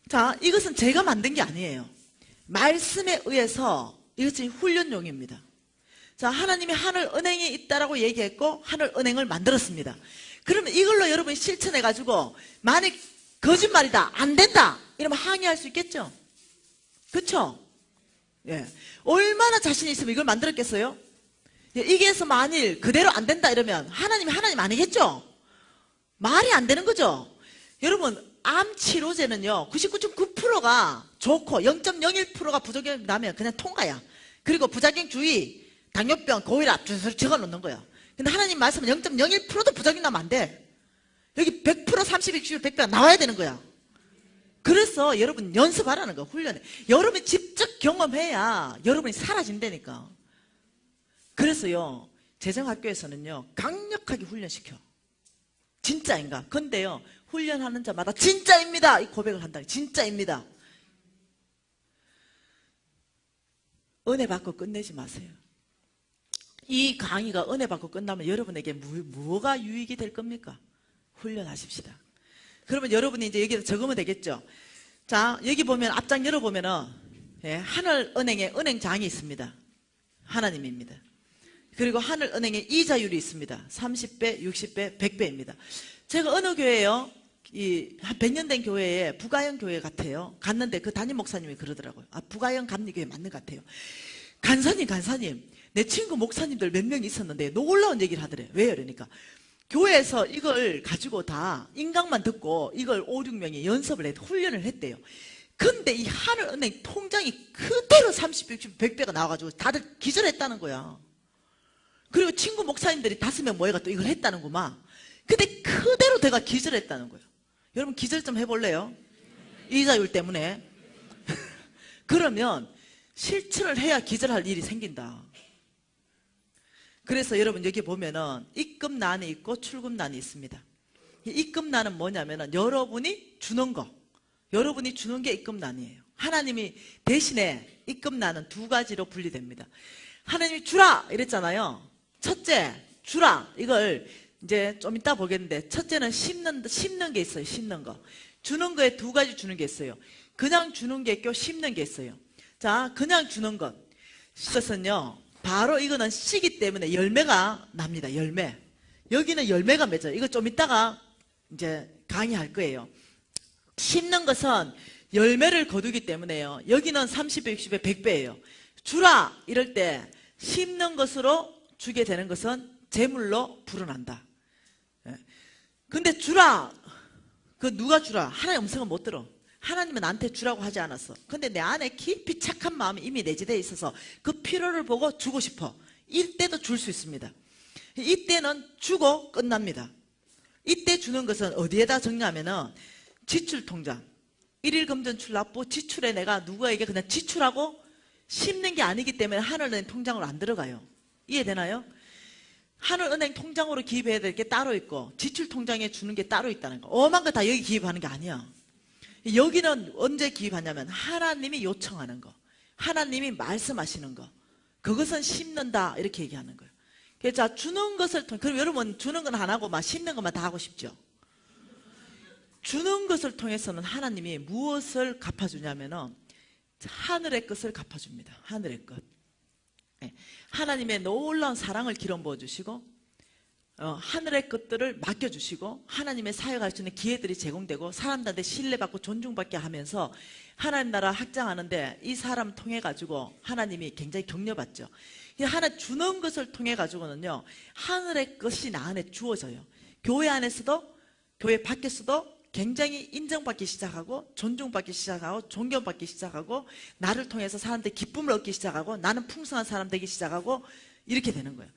자, 이것은 제가 만든 게 아니에요. 말씀에 의해서 이것은 훈련용입니다. 자, 하나님이 하늘은행이 있다라고 얘기했고 하늘은행을 만들었습니다. 그러면 이걸로 여러분이 실천해가지고 만약 거짓말이다, 안 된다 이러면 항의할 수 있겠죠? 그쵸? 예. 얼마나 자신 있으면 이걸 만들었겠어요? 예, 이게서 만일 그대로 안 된다 이러면 하나님 아니겠죠? 말이 안 되는 거죠? 여러분 암 치료제는요 99.9%가 좋고 0.01%가 부작용이 나면 그냥 통과야. 그리고 부작용 주의, 당뇨병, 고혈압 적어 놓는 거야. 근데 하나님 말씀은 0.01%도 부작용 나면 안 돼. 여기 100%, 30, 60, 100%가 나와야 되는 거야. 그래서 여러분 연습하라는 거야. 훈련해. 여러분이 직접 경험해야 여러분이 사라진다니까. 그래서요 재정학교에서는요 강력하게 훈련시켜. 진짜인가? 근데요 훈련하는 자마다 진짜입니다 이 고백을 한다. 진짜입니다. 은혜 받고 끝내지 마세요. 이 강의가 은혜 받고 끝나면 여러분에게 뭐가 유익이 될 겁니까? 훈련하십시다. 그러면 여러분이 이제 여기다 적으면 되겠죠. 자, 여기 보면 앞장 열어보면은 예, 하늘은행에 은행장이 있습니다. 하나님입니다. 그리고 하늘은행에 이자율이 있습니다. 30배, 60배, 100배입니다. 제가 어느 교회에요? 한 100년 된 교회에 부가영 교회 같아요. 갔는데 그 담임 목사님이 그러더라고요. 아, 부가영 감리교회 맞는 것 같아요. 간사님. 내 친구 목사님들 몇 명 있었는데 놀라운 얘기를 하더래. 왜요? 그러니까 교회에서 이걸 가지고 다 인강만 듣고 이걸 5, 6명이 연습을 훈련을 했대요. 근데 이 하늘은행 통장이 그대로 30, 60, 100배가 나와가지고 다들 기절했다는 거야. 그리고 친구 목사님들이 5명 모여가 또 이걸 했다는구만. 근데 그대로 내가 기절했다는 거예요. 여러분 기절 좀 해볼래요? 이자율 때문에. 그러면 실천을 해야 기절할 일이 생긴다. 그래서 여러분 여기 보면은 입금란이 있고 출금란이 있습니다. 입금란은 뭐냐면은 여러분이 주는 거, 여러분이 주는 게 입금란이에요. 하나님이 대신에 입금란은 두 가지로 분리됩니다. 하나님이 주라 이랬잖아요. 첫째 주라, 이걸 이제 좀 이따 보겠는데 첫째는 심는 게 있어요. 심는 거. 주는 거에 두 가지 주는 게 있어요. 그냥 주는 게 있고 심는 게 있어요. 자, 그냥 주는 것 이것은요 바로 이거는 씨기 때문에 열매가 납니다. 열매. 여기는 열매가 맺어요. 이거 좀 이따가 이제 강의할 거예요. 심는 것은 열매를 거두기 때문에요. 여기는 30배, 60배, 100배예요. 주라 이럴 때 심는 것으로 주게 되는 것은 재물로 불어난다. 근데 주라, 그 누가 주라? 하나님 음성은 못 들어. 하나님은 나한테 주라고 하지 않았어. 근데 내 안에 깊이 착한 마음이 이미 내재되어 있어서 그 필요를 보고 주고 싶어. 이때도 줄 수 있습니다. 이때는 주고 끝납니다. 이때 주는 것은 어디에다 정리하면은 지출통장. 일일 금전출 납부 지출에 내가 누구에게 그냥 지출하고 씹는 게 아니기 때문에 하늘은행 통장으로 안 들어가요. 이해되나요? 하늘은행 통장으로 기입해야 될 게 따로 있고 지출 통장에 주는 게 따로 있다는 거. 엄한 거 다 여기 기입하는 게 아니야. 여기는 언제 기입하냐면 하나님이 요청하는 거, 하나님이 말씀하시는 거, 그것은 씹는다 이렇게 얘기하는 거예요. 그래서 주는 것을 통해, 그럼 여러분 주는 건 안 하고 막 씹는 것만 다 하고 싶죠? 주는 것을 통해서는 하나님이 무엇을 갚아주냐면은 하늘의 것을 갚아줍니다. 하늘의 것. 하나님의 놀라운 사랑을 기름 부어주시고 하늘의 것들을 맡겨주시고 하나님의 사역할 수 있는 기회들이 제공되고 사람들한테 신뢰받고 존중받게 하면서 하나님 나라 확장하는데 이 사람 통해 가지고 하나님이 굉장히 격려받죠. 하나 주는 것을 통해 가지고는요 하늘의 것이 나 안에 주어져요. 교회 안에서도 교회 밖에서도 굉장히 인정받기 시작하고 존중받기 시작하고 존경받기 시작하고 나를 통해서 사람들이 기쁨을 얻기 시작하고 나는 풍성한 사람 되기 시작하고 이렇게 되는 거예요.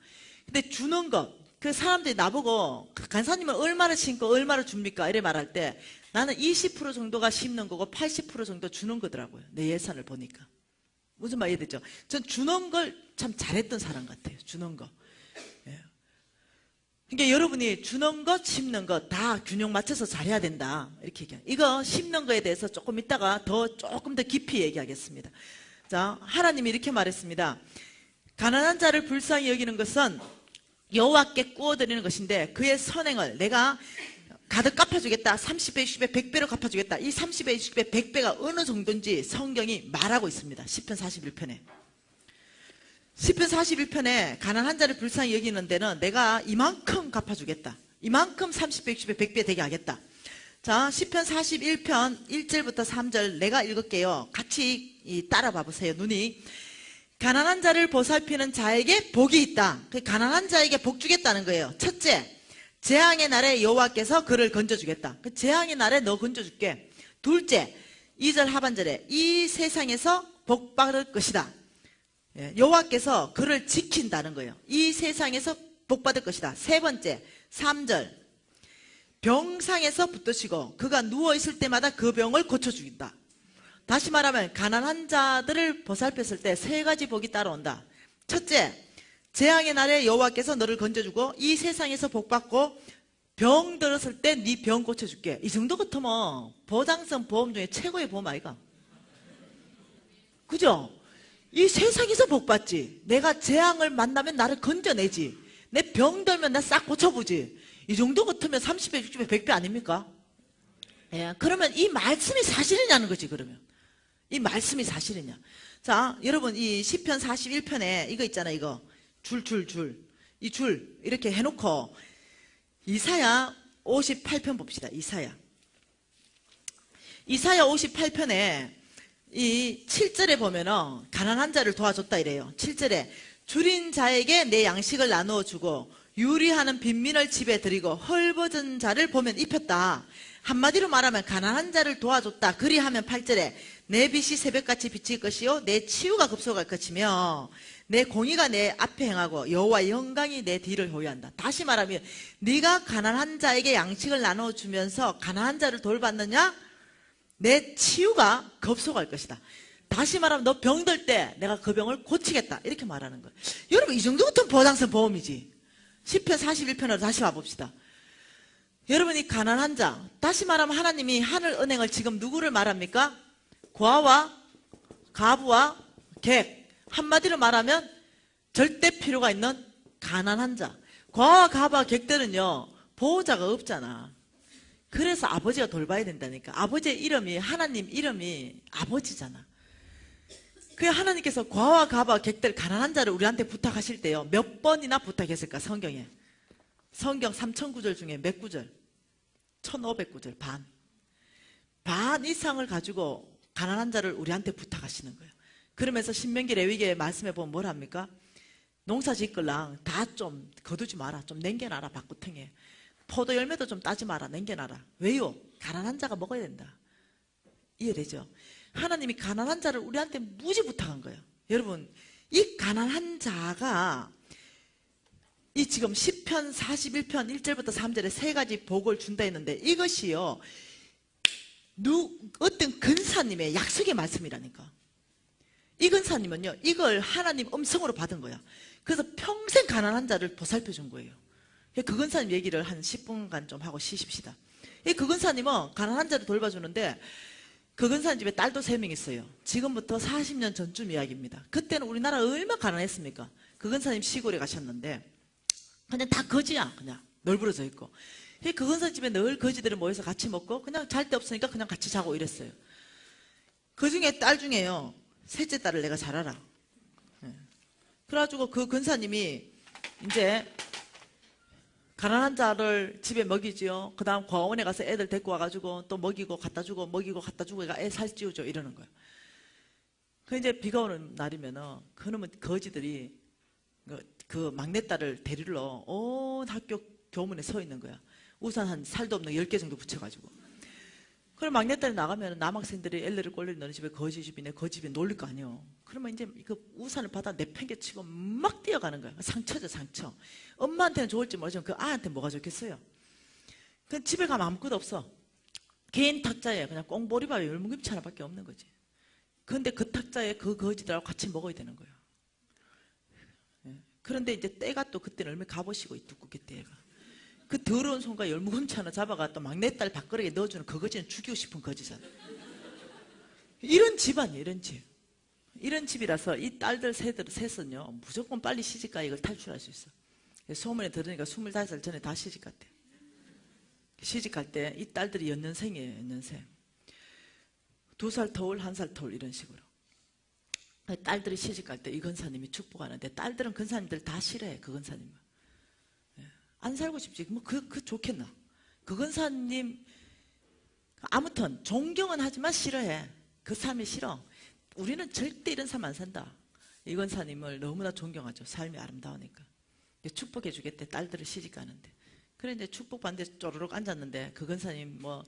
근데 주는 것, 그 사람들이 나보고 간사님은 얼마를 심고 얼마를 줍니까? 이래 말할 때 나는 20% 정도가 심는 거고 80% 정도 주는 거더라고요. 내 예산을 보니까. 무슨 말 이해되죠? 전 주는 걸 참 잘했던 사람 같아요. 주는 거. 그러니까 여러분이 주는 것, 심는 것 다 균형 맞춰서 잘해야 된다. 이렇게 얘기해요. 이거 심는 거에 대해서 조금 이따가 조금 더 깊이 얘기하겠습니다. 자, 하나님이 이렇게 말했습니다. 가난한 자를 불쌍히 여기는 것은 여호와께 구워드리는 것인데 그의 선행을 내가 가득 갚아주겠다. 30배, 60배, 100배로 갚아주겠다. 이 30배, 60배, 100배가 어느 정도인지 성경이 말하고 있습니다. 시편 41편에. 시편 41편에 가난한 자를 불쌍히 여기는 데는 내가 이만큼 갚아주겠다. 이만큼 30배, 60배, 100배 되게 하겠다. 자, 시편 41편 1절부터 3절 내가 읽을게요. 같이 따라봐 보세요. 눈이. 가난한 자를 보살피는 자에게 복이 있다. 그 가난한 자에게 복 주겠다는 거예요. 첫째, 재앙의 날에 여호와께서 그를 건져주겠다. 그 재앙의 날에 너 건져줄게. 둘째, 2절 하반절에 이 세상에서 복 받을 것이다. 여호와께서 그를 지킨다는 거예요. 이 세상에서 복 받을 것이다. 세 번째, 3절 병상에서 붙드시고 그가 누워있을 때마다 그 병을 고쳐주긴다. 다시 말하면 가난한 자들을 보살폈을 때 세 가지 복이 따라온다. 첫째, 재앙의 날에 여호와께서 너를 건져주고 이 세상에서 복받고 병 들었을 때 네 병 고쳐줄게. 이 정도 같으면 보장성 보험 중에 최고의 보험 아이가? 그죠? 이 세상에서 복받지. 내가 재앙을 만나면 나를 건져내지. 내 병 들면 나 싹 고쳐보지. 이 정도 같으면 30배, 60배, 100배 아닙니까? 예, 그러면 이 말씀이 사실이냐는 거지. 그러면 이 말씀이 사실이냐. 자, 여러분 이 시편 41편에 이거 있잖아. 이거 이 줄 이렇게 해놓고 이사야 58편 봅시다. 이사야 58편에 이 7절에 보면은 가난한 자를 도와줬다 이래요. 7절에 줄인 자에게 내 양식을 나누어 주고 유리하는 빈민을 집에 들이고 헐벗은 자를 보면 입혔다. 한마디로 말하면 가난한 자를 도와줬다. 그리하면 8절에 내 빛이 새벽같이 비칠 것이요 내 치유가 급속할 것이며 내 공의가 내 앞에 행하고 여호와의 영광이 내 뒤를 호위한다. 다시 말하면 네가 가난한 자에게 양식을 나눠주면서 가난한 자를 돌봤느냐? 내 치유가 급속할 것이다. 다시 말하면 너 병들 때 내가 그 병을 고치겠다. 이렇게 말하는 거예요. 여러분 이 정도 같은 보장성 보험이지. 시편 41편으로 다시 와봅시다. 여러분이 가난한 자, 다시 말하면 하나님이 하늘 은행을 지금 누구를 말합니까? 고아와 가부와 객. 한마디로 말하면 절대 필요가 있는 가난한 자. 고아와 가부와 객들은요 보호자가 없잖아. 그래서 아버지가 돌봐야 된다니까. 아버지의 이름이 하나님 이름이 아버지잖아. 그 하나님께서 고아와 가부와 객들 가난한 자를 우리한테 부탁하실 때요 몇 번이나 부탁했을까? 성경에 성경 3000구절 중에 몇 구절? 1500구절. 반 이상을 가지고 가난한 자를 우리한테 부탁하시는 거예요. 그러면서 신명기 레위기의 말씀에 보면 뭘 합니까? 농사 짓걸랑 다 좀 거두지 마라. 좀 남겨놔라. 밭구탱에 포도 열매도 좀 따지 마라. 남겨놔라. 왜요? 가난한 자가 먹어야 된다. 이해되죠? 하나님이 가난한 자를 우리한테 무지 부탁한 거예요. 여러분 이 가난한 자가 이 지금 10편 41편 1절부터 3절에 세 가지 복을 준다 했는데 이것이요 어떤 근사님의 약속의 말씀이라니까. 이 근사님은요 이걸 하나님 음성으로 받은 거야. 그래서 평생 가난한 자를 보살펴 준 거예요. 그 근사님 얘기를 한 10분간 좀 하고 쉬십시다. 이 그 근사님은 가난한 자를 돌봐주는데 그 근사님 집에 딸도 3명 있어요. 지금부터 40년 전쯤 이야기입니다. 그때는 우리나라 얼마나 가난했습니까? 그 근사님 시골에 가셨는데 그냥 다 거지야. 그냥 널브러져 있고. 그 근사님 집에 늘 거지들이 모여서 같이 먹고 그냥 잘 데 없으니까 그냥 같이 자고 이랬어요. 그 중에 딸 중에요 셋째 딸을 내가 잘 알아. 그래가지고 그 근사님이 이제 가난한 자를 집에 먹이지요. 그 다음 과원에 가서 애들 데리고 와가지고 또 먹이고 갖다 주고 먹이고 갖다 주고 애 살찌우죠 이러는 거예요. 그 이제 비가 오는 날이면은 그놈은 거지들이 그 막내딸을 데리러 온 학교 교문에 서 있는 거야. 우산 한 살도 없는 10개 정도 붙여가지고. 그럼 막내딸이 나가면 남학생들이 엘레를 꼴리는 너네 집에 거지집이네 거지집에 놀릴 거 아니에요. 그러면 이제 그 우산을 받아 내팽개치고 막 뛰어가는 거야. 상처죠 상처. 엄마한테는 좋을지 모르지만 그 아이한테 뭐가 좋겠어요. 그 집에 가면 아무것도 없어. 개인 탁자에 그냥 꽁보리밥에 열무김치 하나밖에 없는 거지. 그런데 그 탁자에 그 거지들하고 같이 먹어야 되는 거야. 그런데 이제 때가 또 그때는 얼마나 가보시고 이 두껍게 때가. 그 더러운 손과 열무김치 하나 잡아가 또 막내딸 밥그릇에 넣어주는 그 거지는 죽이고 싶은 거지잖아. 이런 집안이에요 이런 집. 이런 집이라서 이 딸들 셋은요 무조건 빨리 시집가 이걸 탈출할 수 있어. 소문에 들으니까 25살 전에 다 시집갔대. 시집갈 때 이 딸들이 연년생이에요 연년생. 2살 터울 1살 터울 이런 식으로. 딸들이 시집갈 때 이 근사님이 축복하는데 딸들은 근사님들 다 싫어해 그 근사님은. 안 살고 싶지. 뭐 그 좋겠나. 그 근사님 아무튼 존경은 하지만 싫어해. 그 삶이 싫어. 우리는 절대 이런 삶 안 산다. 이 근사님을 너무나 존경하죠. 삶이 아름다우니까. 축복해 주겠대. 딸들을 시집 가는데. 그래 이제 축복받는데 쪼르륵 앉았는데 그 근사님 뭐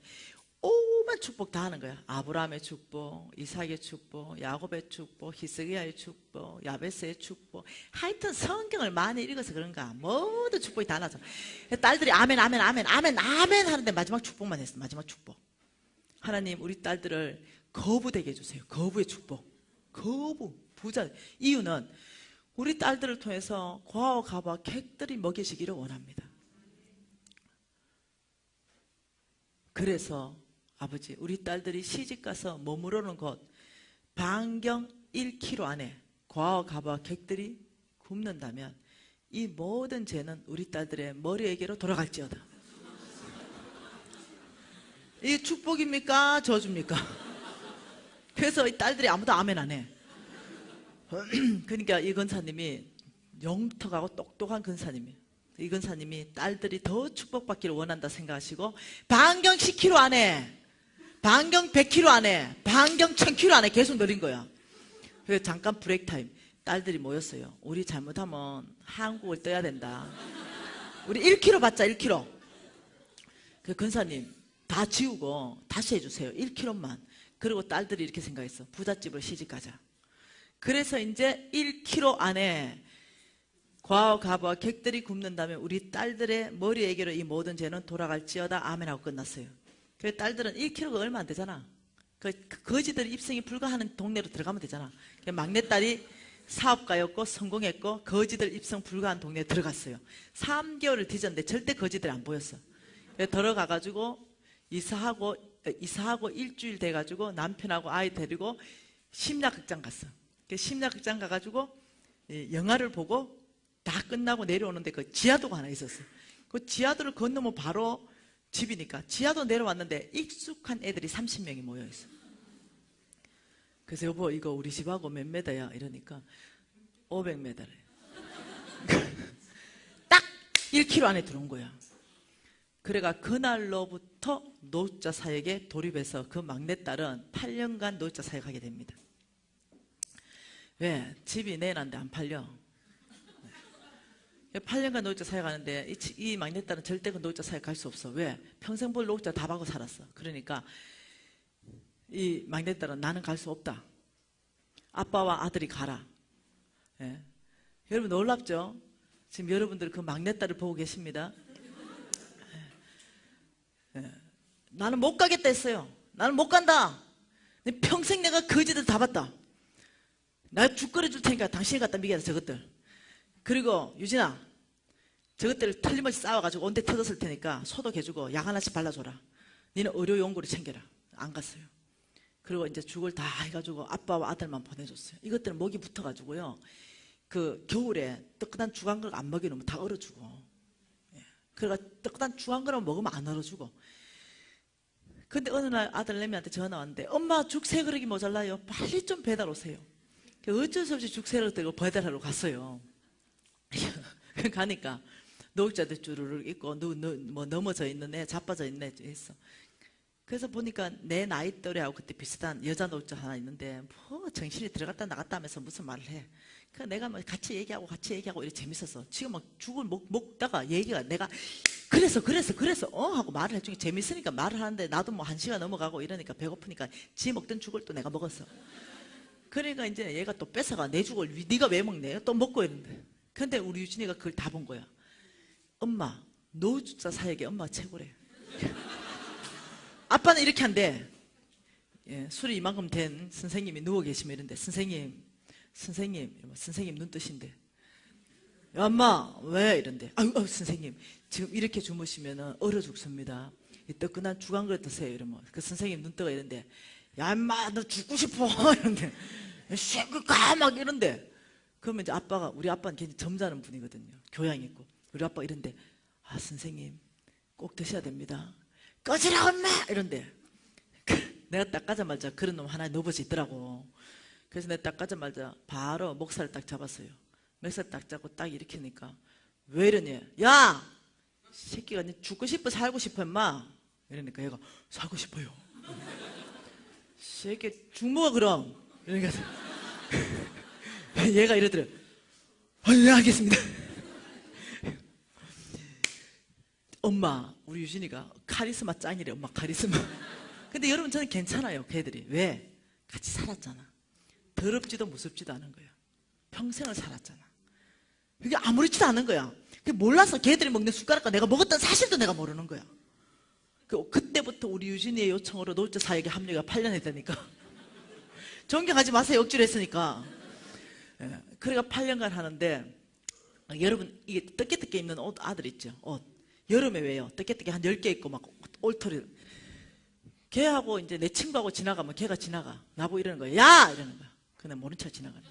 오만 축복 다 하는 거야. 아브라함의 축복, 이삭의 축복, 야곱의 축복, 히스기야의 축복, 야베스의 축복. 하여튼 성경을 많이 읽어서 그런가 모두 축복이 다 나서 딸들이 아멘 아멘 아멘 아멘 아멘 하는데 마지막 축복만 했어. 마지막 축복. 하나님 우리 딸들을 거부되게 해주세요. 거부의 축복. 거부. 부자. 이유는 우리 딸들을 통해서 고아와 가부와 객들이 먹여지기를 원합니다. 그래서 아버지 우리 딸들이 시집가서 머무르는 곳 반경 1km 안에 고아와 가부와 객들이 굶는다면 이 모든 죄는 우리 딸들의 머리에게로 돌아갈지어다. 이게 축복입니까? 저주입니까? 그래서 이 딸들이 아무도 아멘 안 해. 그러니까 이 근사님이 영특하고 똑똑한 근사님이에요. 이 근사님이 딸들이 더 축복받기를 원한다 생각하시고 반경 10km 안에 반경 100km 안에 반경 1000km 안에 계속 늘린 거야. 그래서 잠깐 브레이크 타임. 딸들이 모였어요. 우리 잘못하면 한국을 떠야 된다. 우리 1km 받자 1km. 그 근사님 다 지우고 다시 해주세요. 1km만. 그리고 딸들이 이렇게 생각했어. 부잣집으로 시집가자. 그래서 이제 1km 안에 고아와 가부와 객들이 굶는다면 우리 딸들의 머리에게로 이 모든 죄는 돌아갈지어다 아멘하고 끝났어요. 그 딸들은 1km가 얼마 안 되잖아. 그 거지들 입성이 불가하는 동네로 들어가면 되잖아. 막내딸이 사업가였고 성공했고 거지들 입성 불가한 동네에 들어갔어요. 3개월을 뒤졌는데 절대 거지들이 안 보였어. 들어가가지고 이사하고 일주일 돼가지고 남편하고 아이 데리고 심야극장 갔어. 심야극장 가가지고 영화를 보고 다 끝나고 내려오는데 그 지하도가 하나 있었어. 그 지하도를 건너면 바로 집이니까 지하도 내려왔는데 익숙한 애들이 30명이 모여있어. 그래서 여보 이거 우리 집하고 몇 메다야? 이러니까 500m래. 딱 1km 안에 들어온 거야. 그래가 그날로부터 노숙자 사역에 돌입해서 그 막내딸은 8년간 노숙자 사역하게 됩니다. 왜? 집이 내놨는데 안 팔려. 8년간 노숙자 사역하는데 이 막내딸은 절대 그 노숙자 사역 갈 수 없어. 왜? 평생 볼 노숙자 다 받고 살았어. 그러니까 이 막내딸은 나는 갈 수 없다. 아빠와 아들이 가라. 예. 여러분 놀랍죠? 지금 여러분들 그 막내딸을 보고 계십니다. 나는 못 가겠다 했어요. 나는 못 간다. 평생 내가 거지들 다 봤다. 나 죽 끓여줄 테니까 당신이 갖다 미개라 저것들. 그리고 유진아, 저것들 틀림없이 싸워가지고 온데 터졌을 테니까 소독해주고 약 하나씩 발라줘라. 니는 의료용구를 챙겨라. 안 갔어요. 그리고 이제 죽을 다 해가지고 아빠와 아들만 보내줬어요. 이것들은 목이 붙어가지고요, 그 겨울에 뜨끈한 죽 한 그릇 안 먹여놓으면 다 얼어 죽어. 그러니까 뜨끈한 죽 한 그릇 먹으면 안 얼어 죽어. 근데 어느 날 아들내미한테 전화 왔는데, 엄마 죽 3그릇이 모자라요. 빨리 좀 배달 오세요. 어쩔 수 없이 죽 3그릇 들고 배달하러 갔어요. 가니까 노숙자들 주르륵 있고 뭐 넘어져 있는 애, 자빠져 있는 애 있어. 그래서 보니까 내 나이 또래하고 그때 비슷한 여자 노숙자 하나 있는데, 뭐 정신이 들어갔다 나갔다 하면서 무슨 말을 해. 그래서 내가 뭐 같이 얘기하고 이렇게 재밌었어. 지금 막 죽을 먹다가 얘기가, 내가 그래서 하고 말을 해주니 재밌으니까 말을 하는데, 나도 뭐 1시간 넘어가고 이러니까 배고프니까 지 먹던 죽을 또 내가 먹었어. 그러니까 이제 얘가 또 뺏어가 내 죽을 네가 왜 먹네? 또 먹고 이러는데. 근데 우리 유진이가 그걸 다 본 거야. 엄마, 노숙자 사역에 엄마가 최고래. 아빠는 이렇게 한대. 술이 이만큼 된 선생님이 누워 계시면 이런데, 선생님 눈 뜨신대. 야, 엄마 왜? 이런데. 아유, 선생님 지금 이렇게 주무시면 얼어 죽습니다. 이 뜨끈한 죽 한 그릇 드세요. 이러면 그 선생님 눈 뜨가 이런데, 야 엄마 너 죽고 싶어. 이런데 가 막 이런데. 그러면 이제 아빠가, 우리 아빠는 굉장히 점잖은 분이거든요. 교양 있고. 우리 아빠 이런데, 아 선생님 꼭 드셔야 됩니다. 꺼지라 엄마! 이런데. 내가 딱 가자마자 그런 놈 하나 넘어져 있더라고. 그래서 내가 딱 가자마자 바로 목살을 딱 잡았어요. 목살 딱 잡고 딱 일으키니까, 왜 이러니? 야! 새끼가 니 죽고 싶어 살고 싶어 임마? 이러니까 얘가 살고 싶어요. 새끼 죽 먹어 그럼. 이러니까 얘가 이러더래. 네 알겠습니다. 엄마, 우리 유진이가 카리스마 짱이래. 엄마 카리스마. 근데 여러분 저는 괜찮아요. 걔들이. 왜? 같이 살았잖아. 더럽지도 무섭지도 않은 거야. 평생을 살았잖아. 그게 아무렇지도 않은 거야. 몰라서 걔들이 먹는 숟가락과 내가 먹었던 사실도 내가 모르는 거야. 그때부터 우리 유진이의 요청으로 노숙자 사역에 합류가 8년 했다니까. 존경하지 마세요. 억지로 했으니까. 그래가 8년간 하는데, 여러분 이게 뜯게 입는 옷, 아들 있죠. 옷. 여름에 왜요? 뜯게 한 10개 입고 막 올토리. 걔하고 이제 내 친구하고 지나가면 걔가 지나가. 나보고 이러는 거야. 야! 이러는 거야. 그냥 모른 척 지나가네.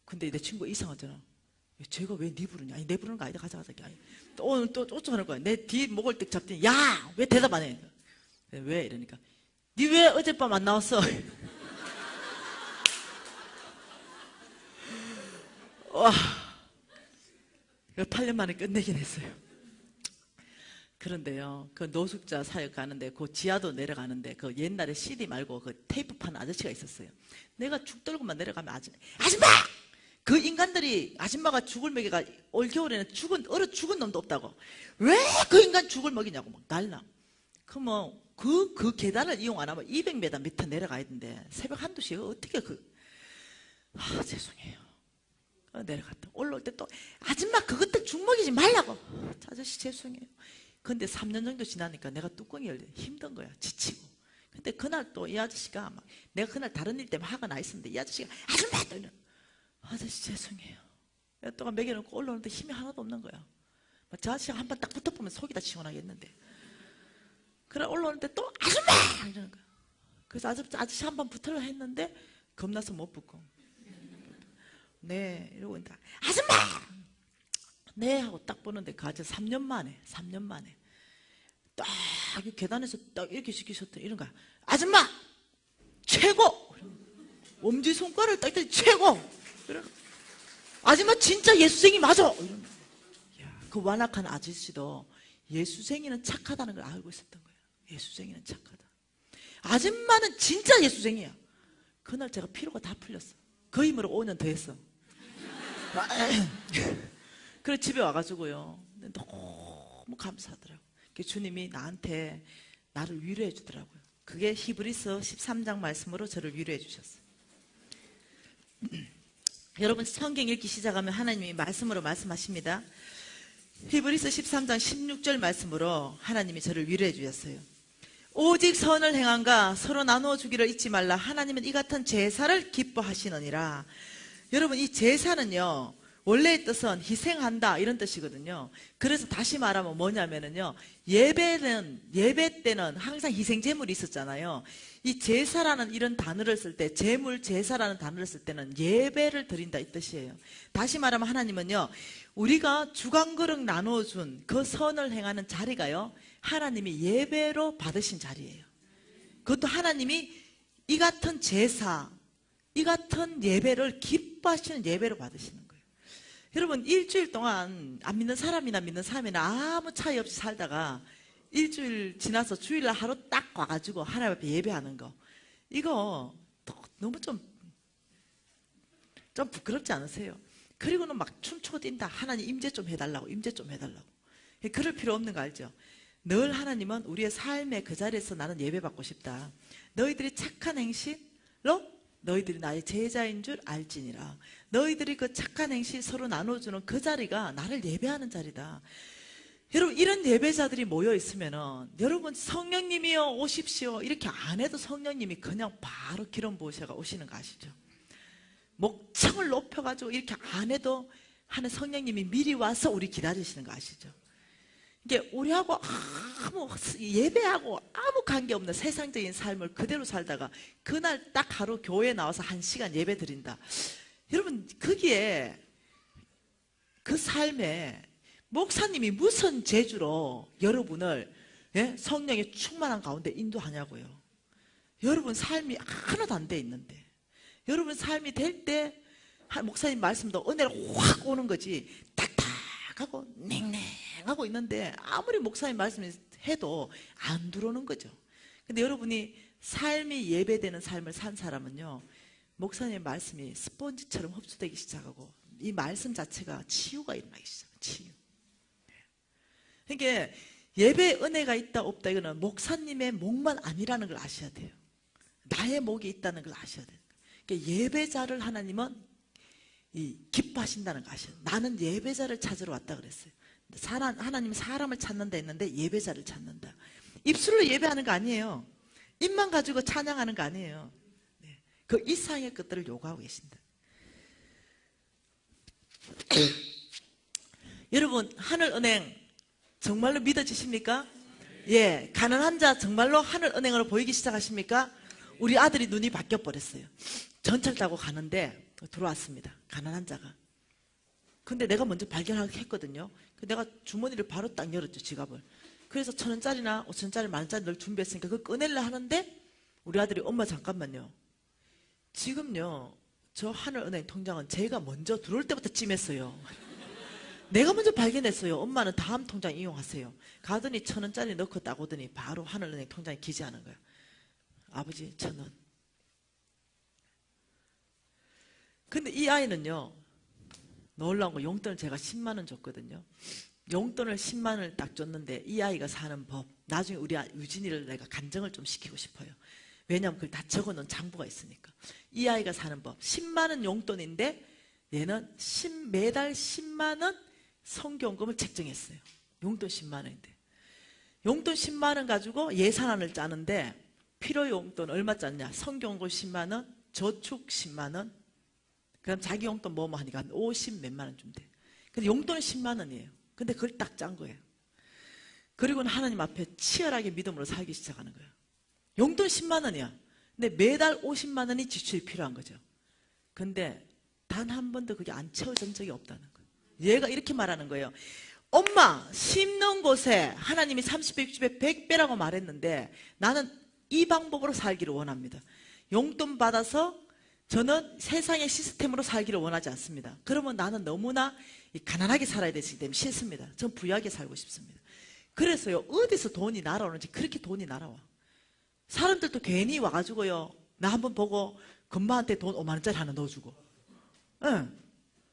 근데 내 친구가 이상하잖아. 쟤가 왜 니 부르냐? 아니 내 부르는 거 아니다. 가자. 아니, 또 쫓아가는 거야. 내 뒤 목을 딱 잡더니, 야! 왜 대답 안 해? 왜? 이러니까, 니 왜 어젯밤 안 나왔어? 와, 8년 만에 끝내긴 했어요. 그런데요, 그 노숙자 사역 가는데, 그 지하도 내려가는데, 그 옛날에 CD 말고 그 테이프 파는 아저씨가 있었어요. 내가 죽 들고만 내려가면, 아줌마! 그 인간들이, 아줌마가 죽을 먹이가 올겨울에는 얼어 죽은 놈도 없다고. 왜 그 인간 죽을 먹이냐고 막 날라. 그러면 그 계단을 이용 안 하면 200m 밑에 내려가야 되는데, 새벽 1~2시에 어떻게 죄송해요. 내려갔다. 올라올 때 또, 아줌마 그것들 죽 먹이지 말라고. 아저씨 죄송해요. 근데 3년 정도 지나니까 내가 뚜껑이 열려 힘든 거야. 지치고. 근데 그날 또 이 아저씨가 막, 내가 그날 다른 일 때문에 화가 나 있었는데, 이 아저씨가 아줌마! 또 이러. 아저씨 죄송해요. 몇 동안 먹여놓고 올라오는데 힘이 하나도 없는 거야. 저 아저씨가 한 번 딱 붙어보면 속이 다 시원하겠는데. 그래 올라오는데 또 아줌마! 이러는 거야. 그래서 아저씨 한 번 붙으려 했는데 겁나서 못 붙고. 네 이러고 있다. 아줌마! 네 하고 딱 보는데 그 아저씨 3년 만에 딱 계단에서 딱 이렇게 시키셨더니 이런 거야. 아줌마! 최고! 엄지손가락을 딱 대니 최고! 아줌마 진짜 예수생이 맞아! 그 완악한 아저씨도 예수생이는 착하다는 걸 알고 있었던 거예요. 예수생이는 착하다. 아줌마는 진짜 예수생이야. 그날 제가 피로가 다 풀렸어. 그 힘으로 5년 더 했어. 그래 집에 와가지고요, 너무 감사하더라고. 주님이 나한테 나를 위로해 주더라고요. 그게 히브리서 13장 말씀으로 저를 위로해 주셨어요. 여러분 성경 읽기 시작하면 하나님이 말씀으로 말씀하십니다. 히브리서 13장 16절 말씀으로 하나님이 저를 위로해 주셨어요. 오직 선을 행함과 서로 나누어 주기를 잊지 말라. 하나님은 이 같은 제사를 기뻐하시느니라. 여러분 이 제사는요 원래의 뜻은 희생한다 이런 뜻이거든요. 그래서 다시 말하면 뭐냐면요, 예배 때는 항상 희생 제물이 있었잖아요. 이 제사라는 이런 단어를 쓸 때, 제물 제사라는 단어를 쓸 때는 예배를 드린다 이 뜻이에요. 다시 말하면 하나님은요, 우리가 주간그릇 나눠준 그 선을 행하는 자리가요, 하나님이 예배로 받으신 자리예요. 그것도 하나님이 이 같은 제사, 이 같은 예배를 기뻐하시는 예배로 받으시는 거예요. 여러분 일주일 동안 안 믿는 사람이나 믿는 사람이나 아무 차이 없이 살다가 일주일 지나서 주일날 하루 딱 와가지고 하나님 앞에 예배하는 거, 이거 너무 좀 부끄럽지 않으세요? 그리고는 막 춤추고 뛴다. 하나님 임재 좀 해달라고, 임재 좀 해달라고. 그럴 필요 없는 거 알죠? 늘 하나님은 우리의 삶의 그 자리에서 나는 예배받고 싶다. 너희들이 착한 행실로 너희들이 나의 제자인 줄 알지니라. 너희들이 그 착한 행실 서로 나눠주는 그 자리가 나를 예배하는 자리다. 여러분 이런 예배자들이 모여 있으면은, 여러분 성령님이여 오십시오 이렇게 안 해도 성령님이 그냥 바로 기름 부으셔가 오시는 거 아시죠? 목청을 높여가지고 이렇게 안 해도 하는 성령님이 미리 와서 우리 기다리시는 거 아시죠? 이게 우리하고 아무 예배하고 아무 관계없는 세상적인 삶을 그대로 살다가 그날 딱 하루 교회에 나와서 1시간 예배 드린다. 여러분 거기에 그 삶에 목사님이 무슨 재주로 여러분을 성령의 충만한 가운데 인도하냐고요. 여러분 삶이 하나도 안 돼 있는데, 여러분 삶이 될 때 목사님 말씀도 은혜가 확 오는 거지, 딱딱하고 냉랭하고 있는데 아무리 목사님 말씀을 해도 안 들어오는 거죠. 근데 여러분이 삶이 예배되는 삶을 산 사람은요, 목사님의 말씀이 스펀지처럼 흡수되기 시작하고 이 말씀 자체가 치유가 일어나기 시작해요. 치유. 그러니까 예배에 은혜가 있다 없다 이거는 목사님의 목만 아니라는 걸 아셔야 돼요. 나의 목이 있다는 걸 아셔야 돼요. 그러니까 예배자를 하나님은 기뻐하신다는 거 아셔야 돼요. 나는 예배자를 찾으러 왔다 그랬어요. 하나님은 사람을 찾는다 했는데 예배자를 찾는다. 입술로 예배하는 거 아니에요. 입만 가지고 찬양하는 거 아니에요. 그 이상의 것들을 요구하고 계신다. 여러분 하늘은행 정말로 믿어지십니까? 예, 가난한 자 정말로 하늘은행으로 보이기 시작하십니까? 우리 아들이 눈이 바뀌어 버렸어요. 전철 타고 가는데 들어왔습니다, 가난한 자가. 근데 내가 먼저 발견했거든요. 내가 주머니를 바로 딱 열었죠, 지갑을. 그래서 1,000원짜리나 5,000원짜리, 10,000원짜리 늘 준비했으니까 그걸 꺼내려 하는데 우리 아들이 엄마 잠깐만요, 지금요 저 하늘은행 통장은 제가 먼저 들어올 때부터 찜했어요. 내가 먼저 발견했어요. 엄마는 다음 통장 이용하세요. 가더니 1,000원짜리 넣고 딱 오더니 바로 하늘은행 통장에 기재하는 거야. 아버지 1,000원. 근데 이 아이는요, 놀라운 거, 용돈을 제가 10만 원 줬거든요. 용돈을 10만 원을 딱 줬는데 이 아이가 사는 법, 나중에 우리 유진이를 내가 간증을 좀 시키고 싶어요. 왜냐하면 그걸 다 적어놓은 장부가 있으니까. 이 아이가 사는 법, 10만 원 용돈인데 얘는 매달 10만 원 성경금을 책정했어요. 용돈 10만 원인데. 용돈 10만 원 가지고 예산안을 짜는데 필요 용돈 얼마 짰냐? 성경금 10만 원, 저축 10만 원, 그럼 자기 용돈 뭐뭐 하니까 한 50 몇만 원 좀 돼. 근데 용돈은 10만 원이에요. 근데 그걸 딱 짠 거예요. 그리고는 하나님 앞에 치열하게 믿음으로 살기 시작하는 거예요. 용돈 10만 원이야. 근데 매달 50만 원이 지출이 필요한 거죠. 근데 단 한 번도 그게 안 채워진 적이 없다는 거예요. 얘가 이렇게 말하는 거예요. 엄마, 심는 곳에 하나님이 30배, 60배, 100배라고 말했는데 나는 이 방법으로 살기를 원합니다. 용돈 받아서 저는 세상의 시스템으로 살기를 원하지 않습니다. 그러면 나는 너무나 가난하게 살아야 되기 때문에 싫습니다. 전 부유하게 살고 싶습니다. 그래서요, 어디서 돈이 날아오는지 그렇게 돈이 날아와. 사람들도 괜히 와가지고요, 나 한번 보고 금마한테 돈 5만 원짜리 하나 넣어주고,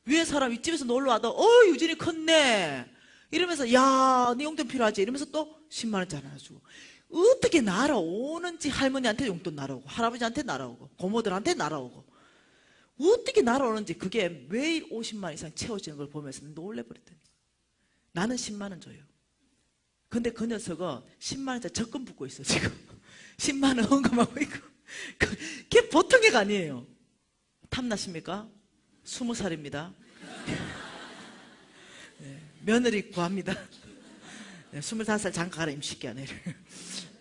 위에 사람 윗집에서 놀러와도 유진이 컸네 이러면서 야, 네 용돈 필요하지 이러면서 또 10만 원짜리 하나 주고. 어떻게 날아오는지 할머니한테 용돈 날아오고 할아버지한테 날아오고 고모들한테 날아오고 어떻게 날아오는지 그게 매일 50만 이상 채워지는 걸 보면서 놀래버렸더니 나는 10만 원 줘요. 근데 그 녀석은 10만 원짜리 적금 붓고 있어 지금. 10만 원 헌금하고 있고. 그게 보통 애가 아니에요. 탐나십니까? 20살입니다. 네, 며느리 구합니다. 네, 25살 장가가라 임시기 아니에요.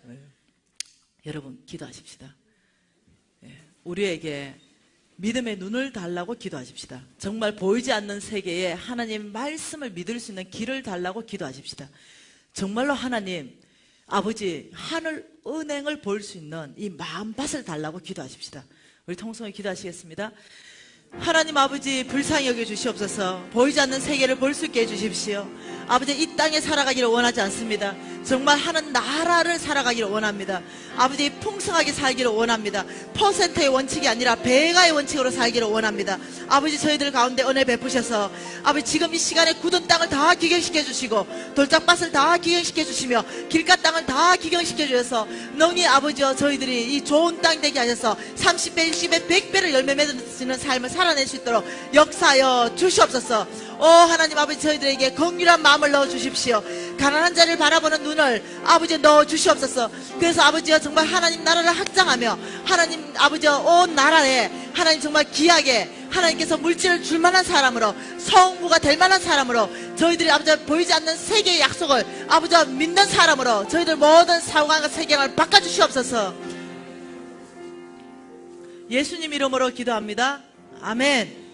네. 여러분 기도하십시다. 네, 우리에게 믿음의 눈을 달라고 기도하십시다. 정말 보이지 않는 세계에 하나님 말씀을 믿을 수 있는 길을 달라고 기도하십시다. 정말로 하나님 아버지 하늘 은행을 볼 수 있는 이 마음밭을 달라고 기도하십시다. 우리 통성에 기도하시겠습니다. 하나님 아버지 불쌍히 여겨 주시옵소서. 보이지 않는 세계를 볼 수 있게 해주십시오. 아버지 이 땅에 살아가기를 원하지 않습니다. 정말 하는 나라를 살아가기를 원합니다. 아버지 풍성하게 살기를 원합니다. 퍼센트의 원칙이 아니라 배가의 원칙으로 살기를 원합니다. 아버지 저희들 가운데 은혜 베푸셔서 아버지 지금 이 시간에 굳은 땅을 다 기경시켜 주시고 돌짝밭을 다 기경시켜 주시며 길가 땅을 다 기경시켜 주셔서 능히 아버지여 저희들이 이 좋은 땅 되게 하셔서 30배, 60배, 100배를 열매 맺는 삶을 살아낼 수 있도록 역사하여 주시옵소서. 오 하나님 아버지 저희들에게 긍휼한 마음을 넣어 주십시오. 가난한 자를 바라보는 눈을 아버지 넣어 주시옵소서. 그래서 아버지여 정말 하나님 나라를 확장하며 하나님 아버지여 온 나라에 하나님 정말 귀하게 하나님께서 물질을 줄 만한 사람으로 성부가 될 만한 사람으로 저희들이 아버지 보이지 않는 세계의 약속을 아버지 믿는 사람으로 저희들 모든 사고관과 세계관을 바꿔주시옵소서. 예수님 이름으로 기도합니다. 아멘.